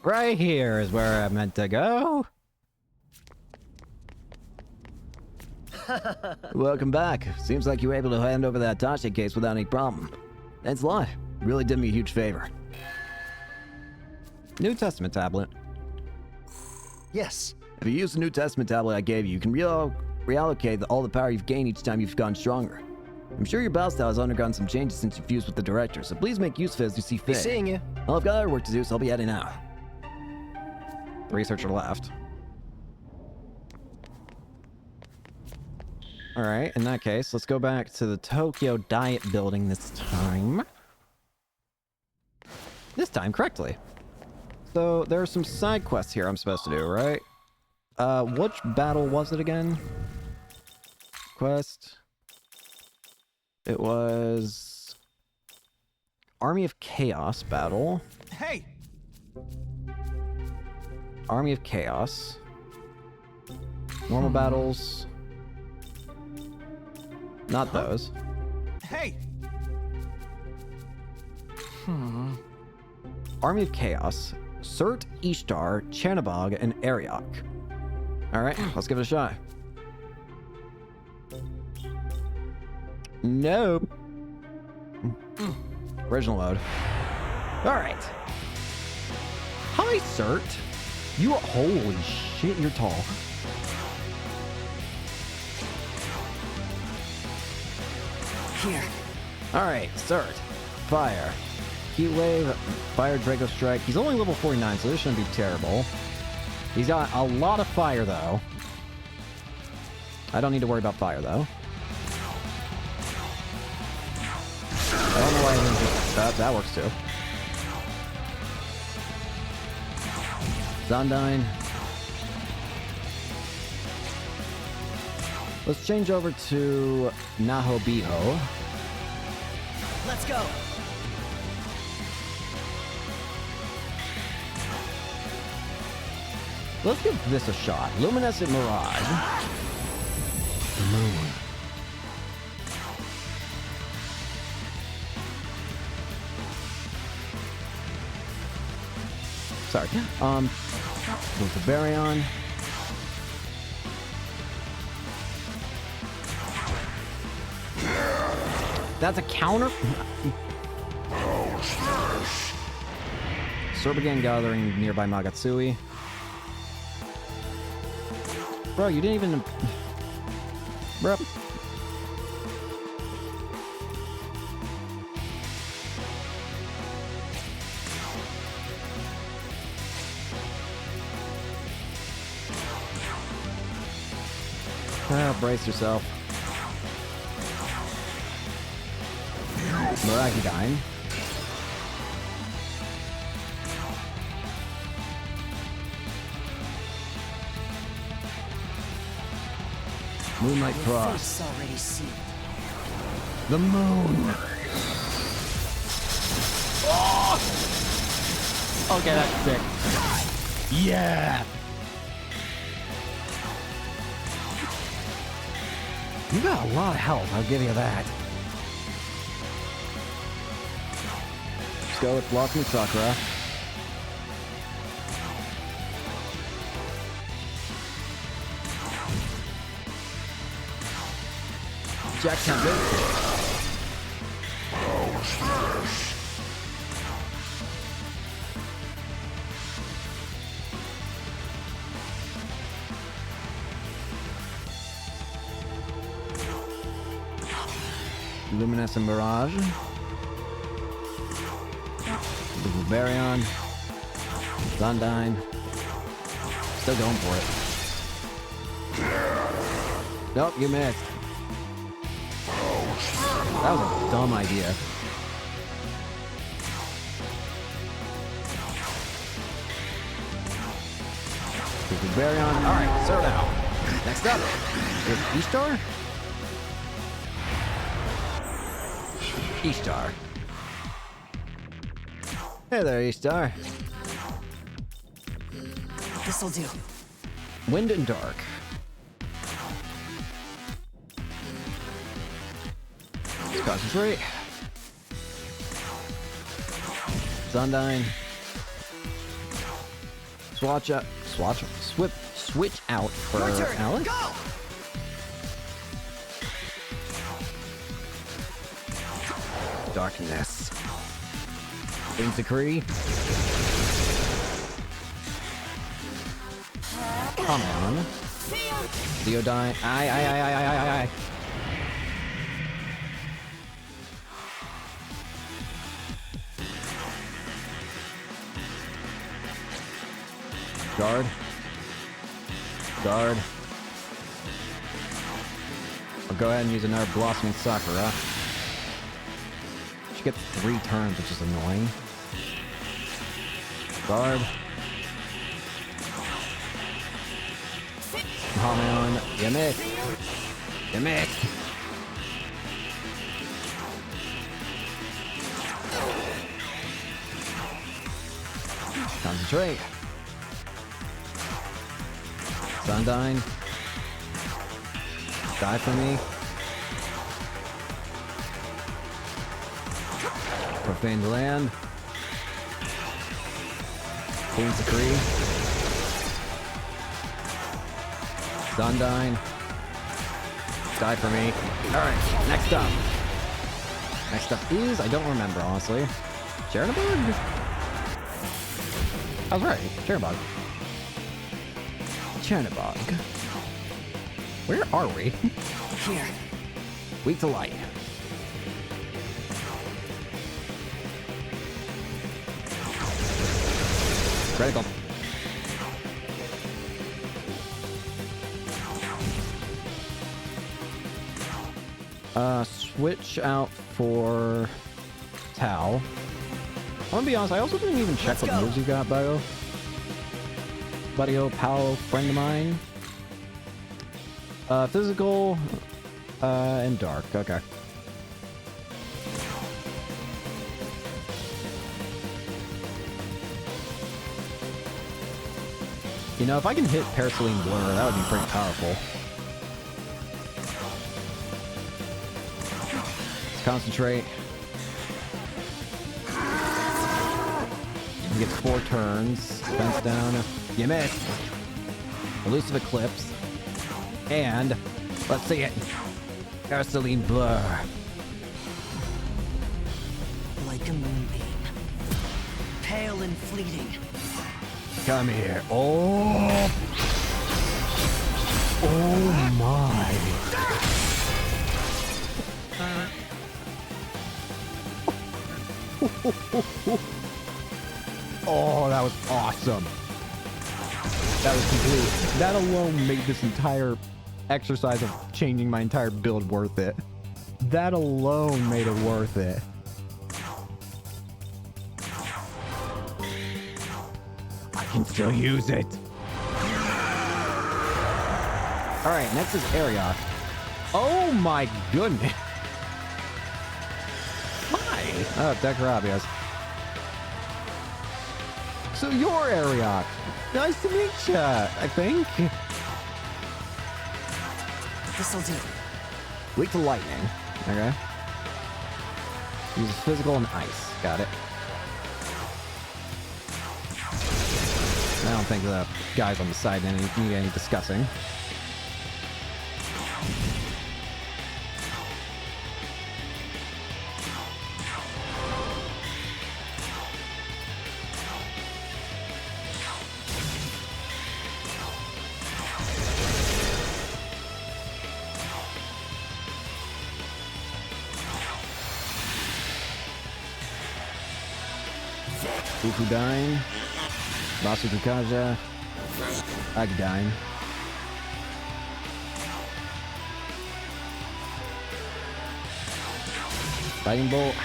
Right here is where I meant to go. Welcome back. Seems like you were able to hand over that Tashi case without any problem. Thanks a lot. Really did me a huge favor. New Testament tablet. Yes. If you use the New Testament tablet I gave you, you can reallocate all the power you've gained each time you've gone stronger. I'm sure your battle style has undergone some changes since you fused with the director, so please make use of it as you see fit. Be seeing you. Well, I've got other work to do, so I'll be heading out. The researcher left. Alright, in that case, let's go back to the Tokyo Diet Building this time. This time correctly. So, there are some side quests here I'm supposed to do, right? Which battle was it again? Quest. It was... Army of Chaos battle. Hey! Army of Chaos. Normal battles. Not those. Hey! Army of Chaos. Surt, Ishtar, Chanabog, and Ariok. Alright, let's give it a shot. Nope. Original mode. Alright. Hi, Surt. You are... Holy shit, you're tall. Here. Alright, Surt. Fire. Heat Wave, Fire, Draco Strike. He's only level 49, so this shouldn't be terrible. He's got a lot of fire, though. I don't need to worry about fire, though. I don't know why I didn't just... That works, too. Zondyne. Let's change over to Nahobiho. Let's go. Let's give this a shot. Luminescent Mirage. The moon. Sorry. With the Baryon. That's a counter? Serbigan gathering nearby Magatsui. Bro, you didn't even... Bro. Brace yourself. Miragidyne. Moonlight Cross. Already seen. The moon. Oh! Okay, that's sick. Yeah. You got a lot of health, I'll give you that. Let's go with Blossom Sakura. Jack Temple. Luminescent Mirage. Little Baryon. Zondyne. Still going for it. Nope, you missed. That was a dumb idea. Little Baryon. Alright, so now. Next up is Ishtar. Ishtar. Hey there, Ishtar. This'll do. Wind and Dark. Let's concentrate. Zondyne. Switch out for Alice. Go! Darkness. Things decree. Come on. Theodine. Aye. Guard. I'll go ahead and use another Blossoming Sakura. She gets 3 turns, which is annoying. Guard. Come on. You missed. Concentrate. Zondyne. Die for me. Profane the land. Queen's Decree. Zondyne. Die for me. Alright, next up. Next up is, I don't remember, honestly. Chernobog? I was right. Chernobog. Chernobog. Where are we? Here. Weak to light. Critical. Switch out for Tao. I'm gonna be honest, I also didn't even check what moves you got, Buddy-O. Buddy-O, pal, friend of mine. Physical, and dark. Okay. You know, if I can hit Paraceline Blur, that would be pretty powerful. Let's concentrate. He gets 4 turns. Fence down. You missed. Elusive Eclipse. And let's see it. Paraceline Blur. Like a moonbeam. Pale and fleeting. Come here. Oh. Oh my. Oh, that was awesome. That was complete. That alone made this entire exercise of changing my entire build worth it. That alone made it worth it. I can still use it. Alright, next is Ariok. Oh my goodness. Hi. Oh, Decarabias. So you're Ariok. Nice to meet ya, I think. This'll do. Weak to lightning. Okay. Uses physical and ice. Got it. I don't think the guys on the side need any discussing. Fukudine, Basukukaja, Agdine. Fighting Bolt,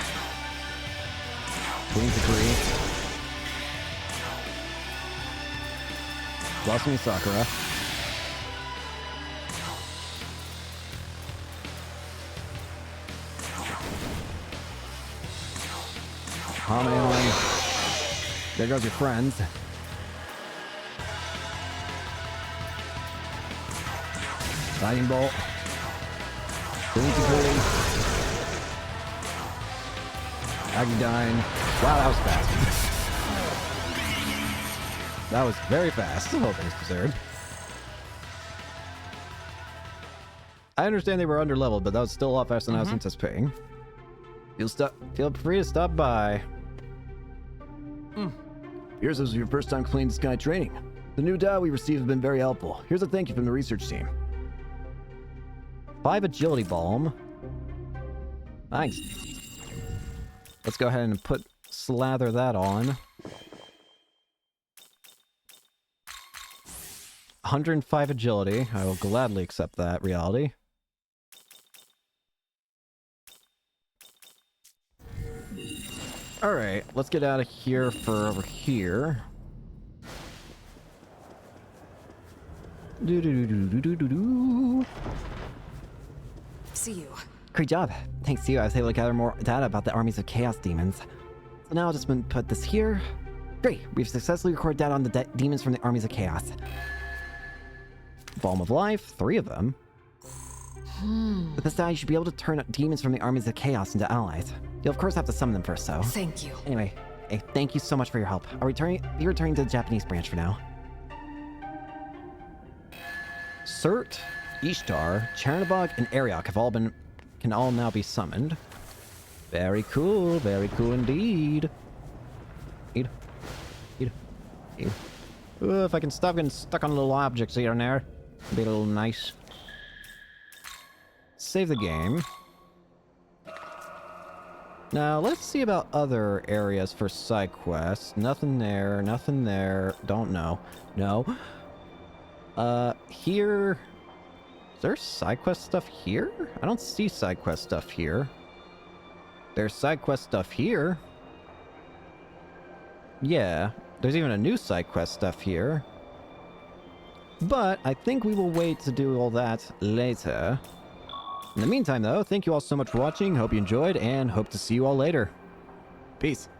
Queen Kakuri, Blossoming Sakura, Hamon. There goes your friends. Lightning Bolt. Queen Kakuri. Agdine. Wow, that was fast. That was very fast. All things considered. I understand they were under leveled, but that was still a lot faster than I was anticipating. Feel free to stop by. Here's this is your first time cleaning Sky training. The new data we received has been very helpful. Here's a thank you from the research team. 5 agility balm. Nice. Let's go ahead and slather that on. 105 agility. I will gladly accept that reality. Alright, let's get out of here for over here. See you. Great job. Thanks to you, I was able to gather more data about the armies of chaos demons. So now I'll just put this here. Great, we've successfully recorded data on the demons from the armies of chaos. Balm of Life, 3 of them. With this data, you should be able to turn demons from the armies of chaos into allies. You'll of course have to summon them first, though. Thank you. Anyway, hey, thank you so much for your help. I'll be returning to the Japanese branch for now. Cert, Ishtar, Chernobog, and Ariok have can all now be summoned. Very cool indeed. If I can stop getting stuck on little objects here and there, it'd be a little nice. Save the game. Now, let's see about other areas for side quests. Nothing there, nothing there. Don't know. No. Here... Is there side quest stuff here? I don't see side quest stuff here. There's side quest stuff here. Yeah, there's even a new side quest stuff here. But I think we will wait to do all that later. In the meantime, though, thank you all so much for watching. Hope you enjoyed, and hope to see you all later. Peace.